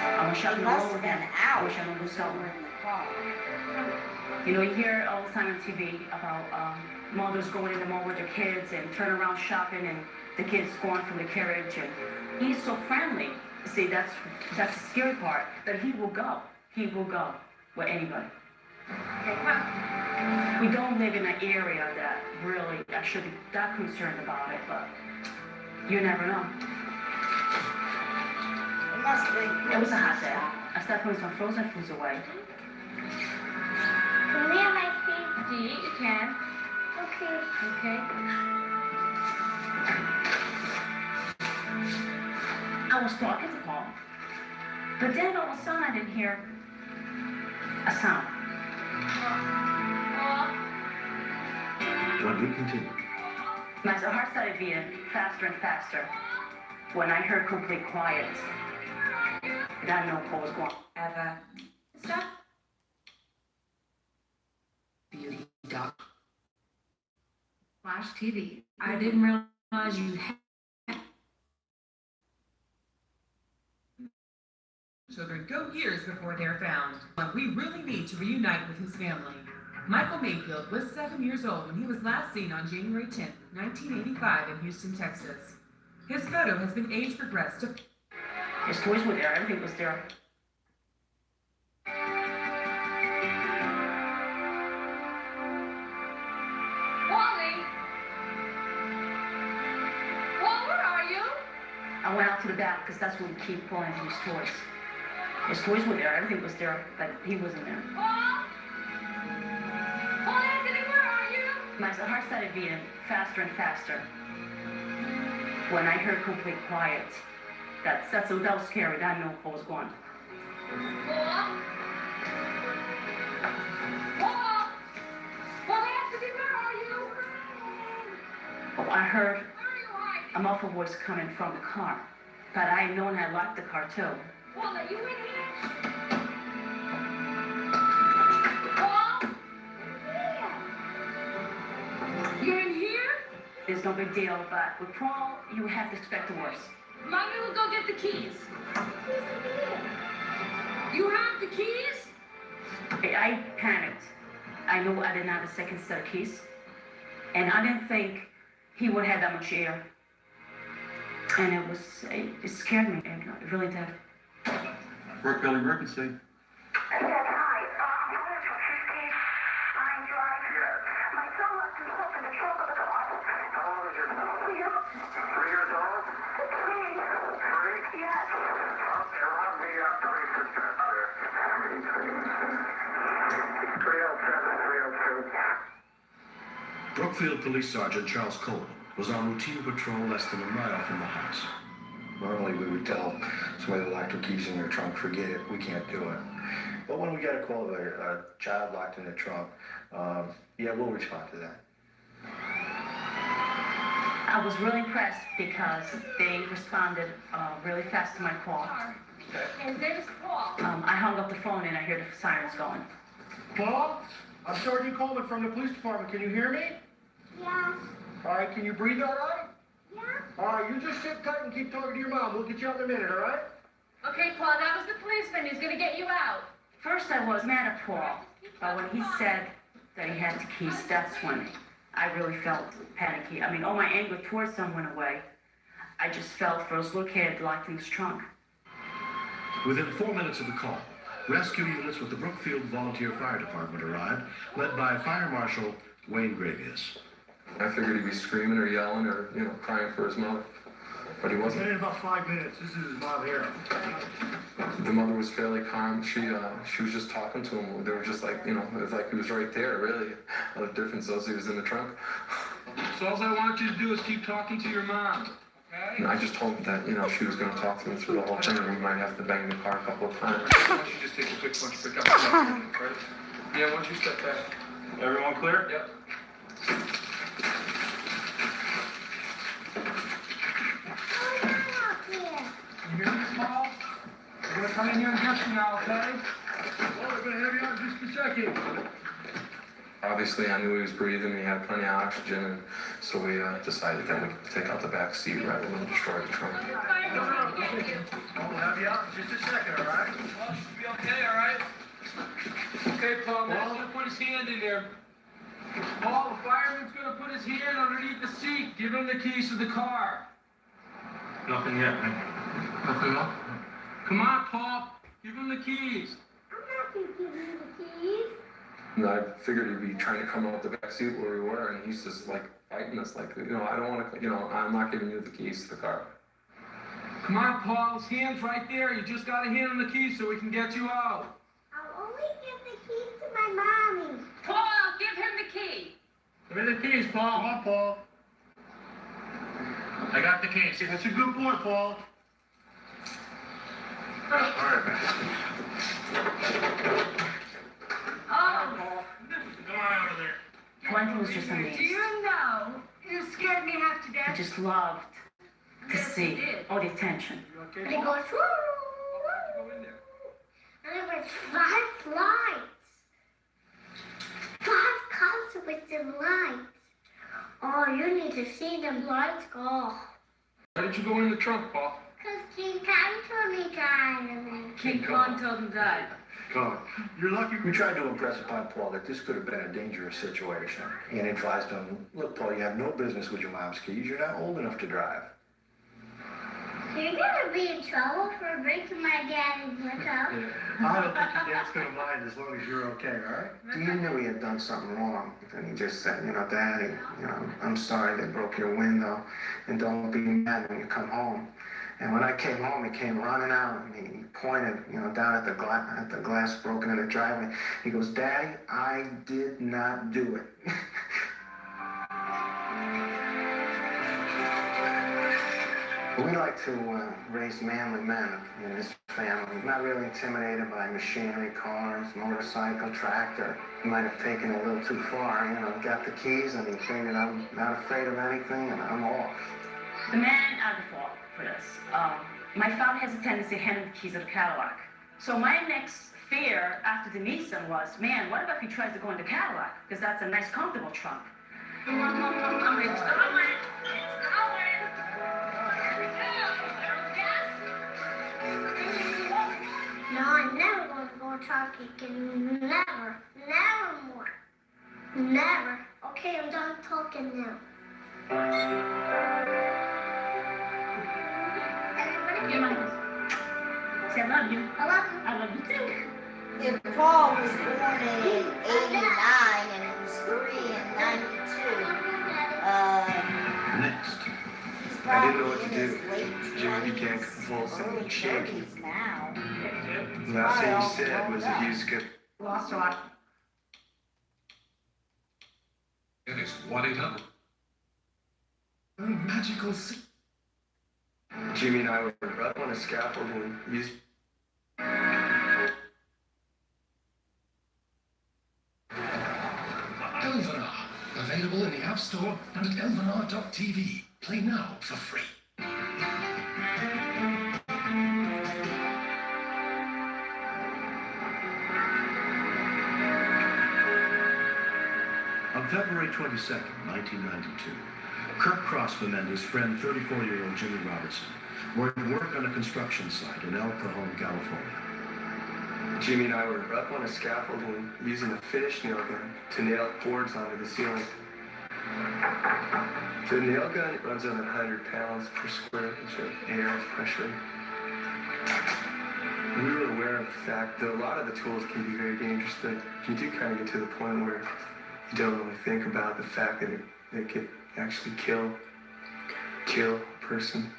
D: I'm gonna shut the door again. I wish I don't do something. You know, you hear all the time on TV about mothers going in the mall with their kids and turn around shopping and the kids going from the carriage, and he's so friendly. See, that's the scary part, that he will go. He will go with anybody. We don't live in an area that really I should be that concerned about it, but you never know. It was a hot day. I started putting some frozen foods away.
A: Can we have ice cream?
D: Do you can.
A: Okay.
D: Okay. I was talking to Paul, but then all of a sudden I didn't hear a sound.
F: When we continue.
D: My heart started beating faster and faster when I heard complete quiet. And I know Paul was going.
H: Eva.
D: Stop.
H: Beauty doc. Flash TV. I didn't realize you had.
T: Children go years before they're found. But we really need to reunite with his family. Michael Mayfield was 7 years old when he was last seen on January 10, 1985 in Houston, Texas. His photo has been age progressed to...
D: His toys were there, everything was there.
L: Wally! Paul, where are you?
D: I went out to the back because that's where we keep pulling his toys. His toys were there, everything was there, but he wasn't there.
L: Paul? Paul Anthony, where are you?
D: My heart started beating faster and faster when I heard complete quiet. That was scary. I know Paul was gone.
L: Paul? Paul? Paul Anthony, where are you?
D: Oh, I heard a muffled voice coming from the car, but I had known I locked the car too.
L: Paul, are you in here? Paul? You're in here?
D: There's no big deal, but with Paul, you have to expect the worst.
L: Mommy will go get the keys. You have the keys?
D: I panicked. I knew I didn't have a second set of keys, and I didn't think he would have that much air. And it scared me, and it really did.
F: Brookfield emergency. Brookfield Police Sergeant Charles Coleman was on routine patrol less than a mile from the house.
M: Normally, we would tell somebody that locked their keys in their trunk, forget it, we can't do it. But when we got a call of a child locked in the trunk, yeah, we'll respond to that.
D: I was really impressed because they responded really fast to my call.
Q: His name's Paul.
D: I hung up the phone and I hear the sirens going.
M: Paul, I'm Sergeant Coleman from the police department. Can you hear me?
Q: Yeah.
M: All right, can you breathe all right?
Q: Yeah.
M: All right, you just sit tight and keep talking to your mom. We'll get you out in a minute, all right?
L: Okay, Paul, that was the policeman who's gonna get you out.
D: First I was mad at Paul, but when he said that he had the keys, that's when I really felt panicky. I mean, all my anger towards them went away. I just felt for this little kid locked in his trunk.
P: Within 4 minutes of the call, rescue units with the Brookfield Volunteer Fire Department arrived, led by Fire Marshal Wayne Gravius.
J: I figured he'd be screaming or yelling or, crying for his mother. But he wasn't.
M: In about 5 minutes. This is his mom here.
J: The mother was fairly calm. She was just talking to him. They were just like, it was like he was right there, really. The difference was he was in the trunk.
R: So all I want you to do is keep talking to your mom, okay?
J: And I just told him that, she was going to talk to me through the whole thing, and we might have to bang the car a couple of times.
R: Why don't you just take a quick punch pick up? Right? Yeah, why don't you step back?
M: Everyone clear?
R: Yep. You hear me, Paul? We're gonna come in here and get you now, okay?
M: Well, we're going to have you out in just a second.
J: Obviously, I knew he was breathing, he had plenty of oxygen, and so we decided that we could take out the back seat rather than destroy the trunk.
M: We'll have you out in just a second, all right?
R: Paul should be okay, all right? Okay, Paul, Matt's gonna put his hand in there. Paul, the fireman's gonna put his hand underneath the seat. Give him the keys to the car.
M: Nothing yet, man.
R: Nothing up? Come on, Paul. Give him the keys.
Q: I'm not gonna give you the keys.
J: And I figured he'd be trying to come out the back seat where we were, and he's just like fighting us, like, I don't want to, I'm not giving you the keys to the car.
R: Come on, Paul. His hand's right there. You just gotta hand him the keys so we can get you out.
Q: I'll only give the keys to my mommy.
L: Paul, give him the key.
M: Give me the keys, Paul. Come on, Paul. I got the keys. That's a good boy, Paul. All right, man.
Q: Oh.
M: Come on out of there.
D: Quentin was just amazed.
Q: Do you know you scared me half to
D: I
Q: death?
D: just loved to see all the attention.
Q: And it goes woo. And there was 5 lights. 5 cars with them lights. Oh, you need to see them lights go.
R: Why did you go in the trunk, Paul?
Q: Because King Kong told me to hide them.
M: King Kong
L: told him that.
M: God, you're lucky. We tried to impress upon Paul that this could have been a dangerous situation and advised him, look, Paul, you have no business with your mom's keys. You're not old enough to drive.
Q: You're gonna be in trouble for breaking my daddy's window.
M: I don't think your dad's gonna mind as long as you're okay, all right?
U: Dean knew he had done something wrong, and he just said, Daddy, I'm sorry they broke your window, and don't be mad when you come home. And when I came home, he came running out, and he pointed, down at the glass broken in the driveway. He goes, Daddy, I did not do it. We like to raise manly men in this family, not really intimidated by machinery, cars, motorcycle, tractor. He might have taken it a little too far, got the keys and he figured I'm not afraid of anything and I'm off.
D: The man are the fault for this. My father has a tendency to hand him the keys of the Cadillac. So my next fear after the Nissan was, man, what about if he tries to go in the Cadillac? Because that's a nice, comfortable trunk.
Q: No, I'm never gonna go talking again. Never. Never more. Never. Okay, I'm done talking now.
D: Say I love you.
Q: I love you.
D: I love you too.
A: If Paul was born in 89 and he was 3 in 92,
M: Next.
A: he's
M: I didn't know
A: probably
M: what to
A: in
M: do.
A: his late
M: Jimmy
A: 20s,
M: became convulsive and shaky.
A: 30s now.
M: Last thing he said was that he was good.
A: Lost a lot.
I: It is 1-800.
M: Magical.
U: Jimmy and I were up on a scaffold and used...
P: Elvenar, available in the App Store and at elvenar.tv. Play now for free. On February 22nd, 1992, Kirk Crossman and his friend, 34-year-old Jimmy Robertson, were at work on a construction site in El Cajon, California.
U: Jimmy and I were up on a scaffold and using a finish nail gun to nail boards onto the ceiling. The nail gun runs on 100 pounds per square inch of air pressure. We were aware of the fact that a lot of the tools can be very dangerous, but you do kind of get to the point where you don't really think about the fact that it could actually kill a person.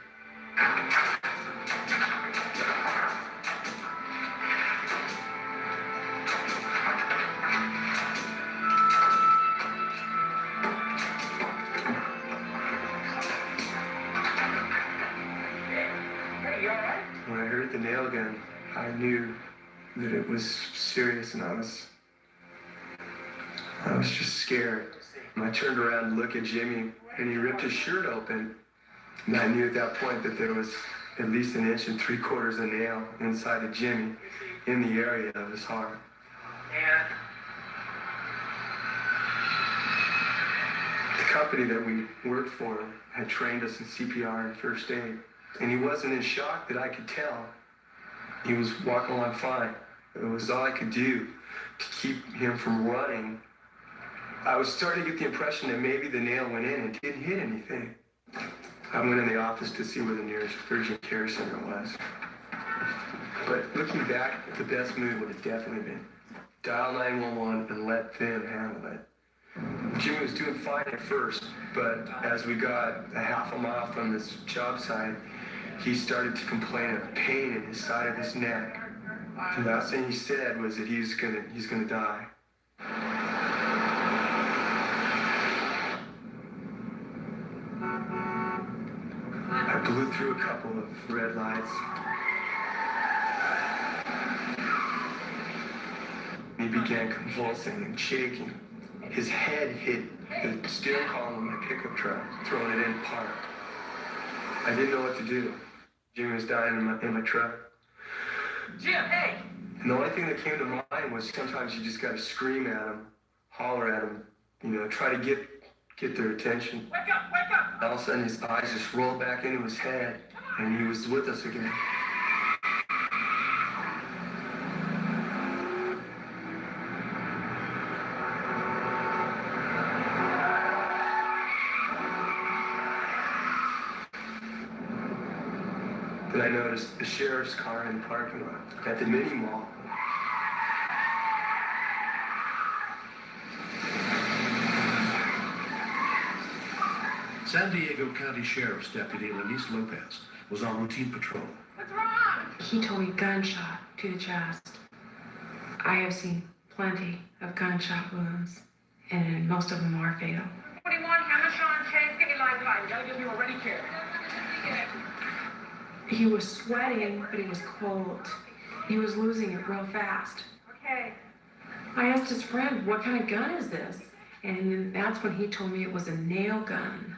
U: When I heard the nail gun, I knew that it was serious, and I was just scared. And I turned around to look at Jimmy, and he ripped his shirt open. And I knew at that point that there was at least 1 3/4 inch of nail inside of Jimmy in the area of his heart. The company that we worked for had trained us in CPR and first aid. And he wasn't in shock that I could tell. He was walking along fine. It was all I could do to keep him from running. I was starting to get the impression that maybe the nail went in and didn't hit anything. I went in the office to see where the nearest urgent care center was. But looking back, the best move would have definitely been dial 911 and let them handle it. Jimmy was doing fine at first, but as we got a half a mile from this job site, he started to complain of pain in his side of his neck. The last thing he said was that he's gonna die. I blew through a couple of red lights. He began convulsing and shaking. His head hit the steering column of my pickup truck, throwing it in park. I didn't know what to do. Jimmy was dying in my truck.
R: Jim, hey!
U: And the only thing that came to mind was sometimes you just gotta scream at him, holler at him, try to get their attention.
R: Wake up, wake up!
U: All of a sudden his eyes just rolled back into his head, and he was with us again. Then I noticed the sheriff's car in the parking lot at the mini mall.
P: San Diego County Sheriff's Deputy Lenise Lopez was on routine patrol.
R: What's wrong?
G: He told me gunshot to the chest. I have seen plenty of gunshot wounds, and most of them are fatal.
R: 21, Hammer Sean Chase, get me live line. You gotta give me a ready care.
G: He was sweating, but he was cold. He was losing it real fast.
R: Okay.
G: I asked his friend, what kind of gun is this? And then that's when he told me it was a nail gun.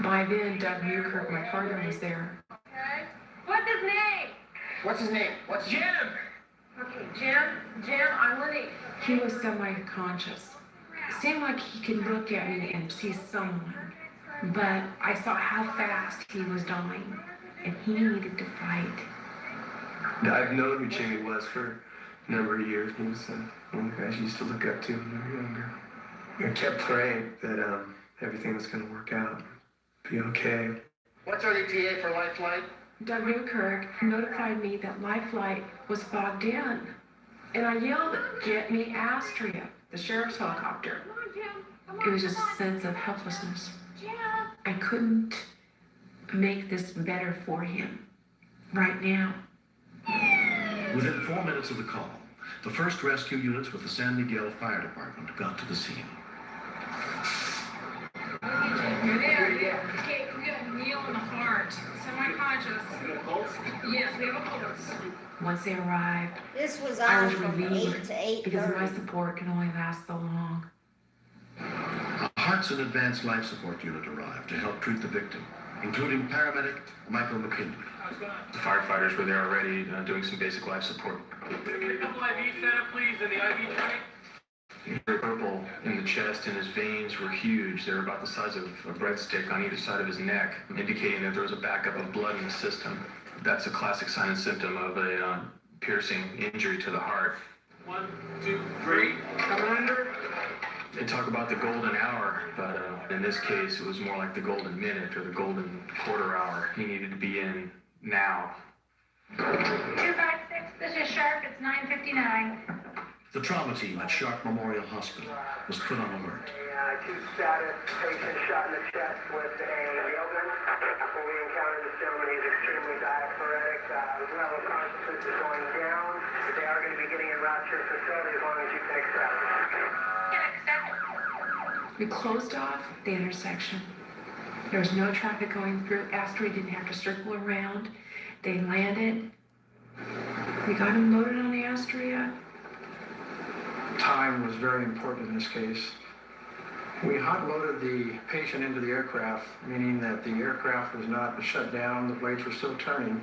G: By then, Doug Newkirk, my partner, was there.
R: Okay. What's his name? What's his name? What's Jim? Okay, Jim, I'm Lenny.
G: He was semi-conscious. It seemed like he could look at me and see someone. But I saw how fast he was dying, and he needed to fight.
U: I've known who Jimmy was for a number of years. He was one of the guys I used to look up to when we were younger. I kept praying that everything was going to work out, be okay.
R: What's our ETA for Life Flight?
G: Doug Newkirk notified me that Life Flight was fogged in. And I yelled, "Get me Astria," the sheriff's helicopter.
R: Come on, Jim. Come
G: It was just a sense of helplessness.
R: Jim.
G: I couldn't make this better for him right now.
P: Within 4 minutes of the call, the first rescue units with the San Miguel Fire Department got to the scene.
L: You're there. Okay, we got a nail in the heart. conscious. Yes, we have a pulse.
G: Once they arrived,
A: This was
G: I
A: on
G: was
A: from
G: relieved
A: 8 to
G: because my
A: 8:30.
G: support can only last so long.
P: A Hearts and Advanced Life Support unit arrived to help treat the victim, including paramedic Michael McKinley.
E: The firefighters were there already doing some basic life support.
R: Can we get a couple IV set up, please, in the IV tray?
E: The purple in the chest and his veins were huge. They were about the size of a breadstick on either side of his neck, indicating that there was a backup of blood in the system. That's a classic sign and symptom of a piercing injury to the heart.
R: 1, 2, 3. Coming under.
E: They talk about the golden hour, but in this case, it was more like the golden minute or the golden quarter hour. He needed to be in now.
Q: 256, this is Sharp, it's 9:59.
P: The trauma team at Sharp Memorial Hospital was put on alert.
N: Acute status, patient shot in the chest with a railgun. When we encountered this gentleman, he's extremely diaphoretic. Level of consciousness is going down. They are going to be getting en route to your facility as long as you can accept.
G: We closed off the intersection. There was no traffic going through. Asteroid didn't have to circle around. They landed. We got them loaded on the Astrea.
U: Time was very important in this case. We hot-loaded the patient into the aircraft, meaning that the aircraft was not shut down, the blades were still turning,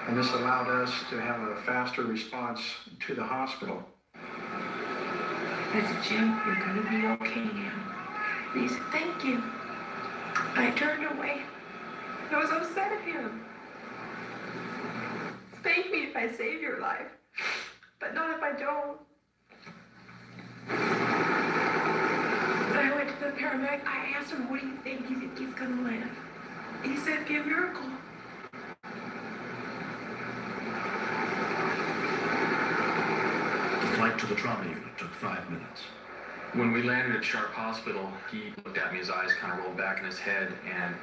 U: and this allowed us to have a faster response to the hospital.
G: I said, Jim, you're going to be okay now. And he said, thank you. I turned away. I was upset at him. Thank me if I save your life, but not if I don't. I went to the paramedic. I asked him, what do you think? He said, he's going to live. He said, be a miracle.
P: The flight to the trauma unit took 5 minutes.
E: When we landed at Sharp Hospital, he looked at me, his eyes kind of rolled back in his head, and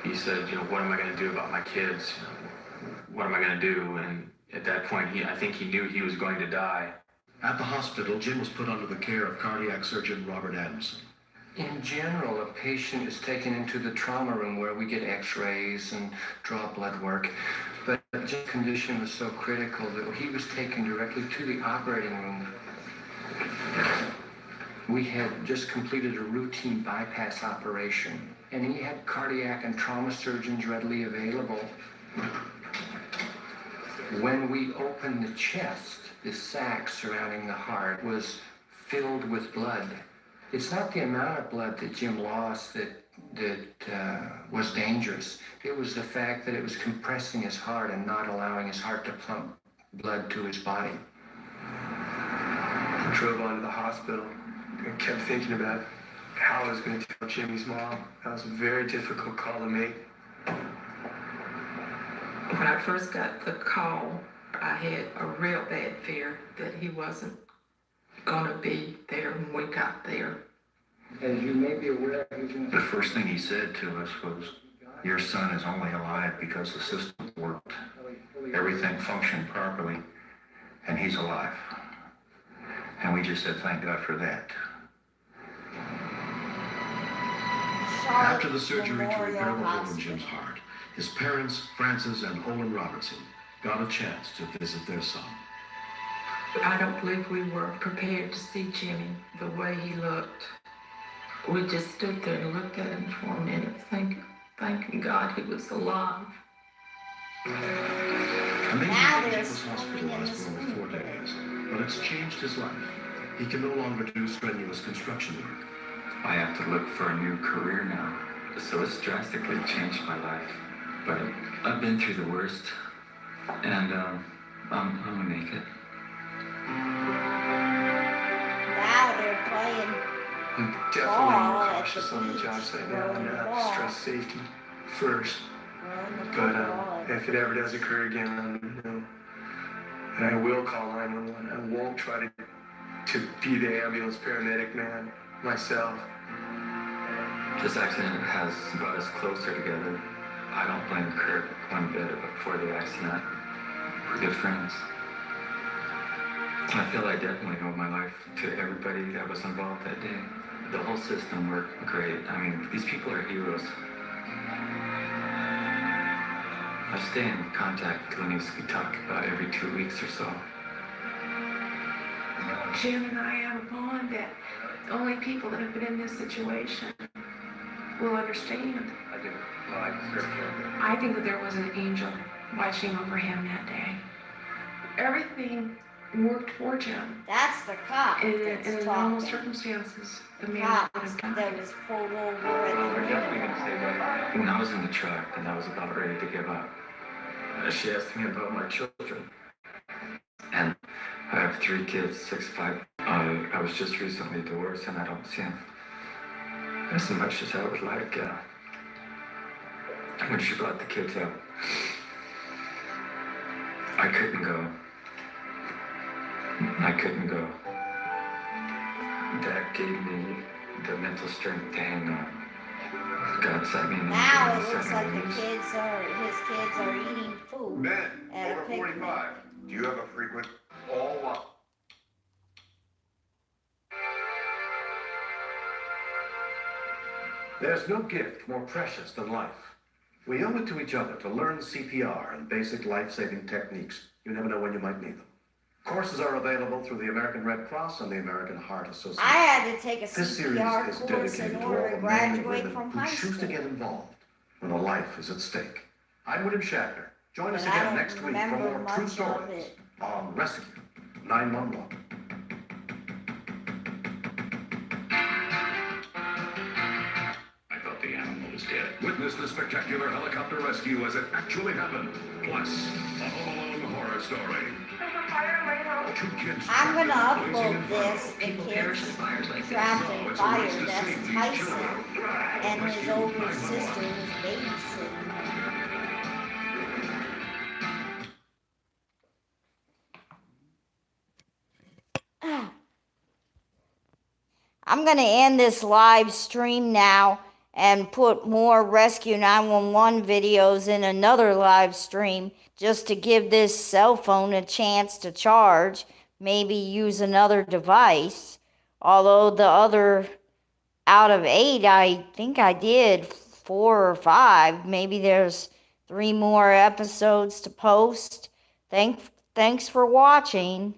E: he said, what am I going to do about my kids? What am I going to do? And at that point, I think he knew he was going to die.
P: At the hospital, Jim was put under the care of cardiac surgeon Robert Adamson.
V: In general, a patient is taken into the trauma room where we get x-rays and draw blood work. But Jim's condition was so critical that he was taken directly to the operating room. We had just completed a routine bypass operation, and he had cardiac and trauma surgeons readily available. When we opened the chest, the sac surrounding the heart was filled with blood. It's not the amount of blood that Jim lost that was dangerous. It was the fact that it was compressing his heart and not allowing his heart to pump blood to his body.
U: I drove on to the hospital. I kept thinking about how I was going to tell Jimmy's mom. That was a very difficult call to make.
G: When I first got the call, I had a real bad fear that he wasn't going to be there when we got there.
U: As you may be aware,
F: the first thing he said to us was, your son is only alive because the system worked. Everything functioned properly, and he's alive. And we just said, thank God for that.
P: After the surgery to repair the hole in Jim's heart, his parents, Frances and Olin Robertson, got a chance to visit their son.
G: I don't believe we were prepared to see Jimmy the way he looked. We just stood there and looked at him for a minute, thanking God he was alive.
P: Amazingly, Jim was hospitalized for over 4 days, but it's changed his life. He can no longer do strenuous construction work.
X: I have to look for a new career now, so it's drastically changed my life. But I've been through the worst, and I'm gonna make it.
A: Now they're playing.
U: I'm definitely more cautious on the job site now, and stress safety first. But if it ever does occur again, and I will call 911. I won't try to be the ambulance paramedic man myself.
X: This accident has brought us closer together. I don't blame Kurt one bit before the accident. We're good friends. I feel I definitely owe my life to everybody that was involved that day. The whole system worked great. I mean, these people are heroes. I stay in contact with Lennox. We talk about every 2 weeks or so.
G: Jim and I have a bond that only people that have been in this situation will understand.
E: I do. Well, I certainly do.
G: I think that there was an angel watching over him that day. Everything worked for Jim.
A: That's the cop
G: And
A: that's
G: in normal
A: talking.
G: circumstances, the man
A: Cop
G: would have done
A: that
G: it.
A: was pulled over
X: Well, we're
A: at
X: definitely going to say that. When I was in the truck and I was about ready to give up, she asked me about my children. And I have 3 kids, 6, 5. I was just recently divorced and I don't see them as much as I would like. When she brought the kids up, I couldn't go. I couldn't go. That gave me the mental strength to hang on. God set me in the
A: Now it
X: set
A: looks
X: me
A: like
X: loose.
A: his kids are eating food
K: Men
A: at a
K: over
A: picnic.
K: 45, do you have a frequent all up?
F: There's no gift more precious than life. We owe it to each other to learn CPR and basic life-saving techniques. You never know when you might need them. Courses are available through the American Red Cross and the American Heart Association.
A: I had to take a
F: This series
A: CPR
F: is
A: course
F: dedicated
A: in
F: to
A: order
F: all
A: to
F: the men and
A: graduate
F: women
A: from
F: who
A: high
F: choose to
A: school.
F: get involved when a life is at stake. I'm William Shatner. Join us
A: But I
F: again
A: don't
F: next week for
A: remember
F: more true
A: much of
F: stories
A: it.
F: on Rescue 911.
I: I thought the animal was dead. Witness the spectacular helicopter rescue as it actually happened. Plus, a Home Alone horror story. Two kids
A: I'm gonna
I: trapped in a
A: upload
I: blazing
A: this. The
I: inferno.
A: kids trapped in
I: It's a
A: fire.
I: race to
A: That's
I: save these
A: Tyson
I: children.
A: and his
I: Rescue
A: older
I: 911.
A: sister was babysitting. I'm going to end this live stream now and put more Rescue 911 videos in another live stream just to give this cell phone a chance to charge, maybe use another device. Although the other out of 8, I think I did 4 or 5. Maybe there's 3 more episodes to post. Thanks for watching.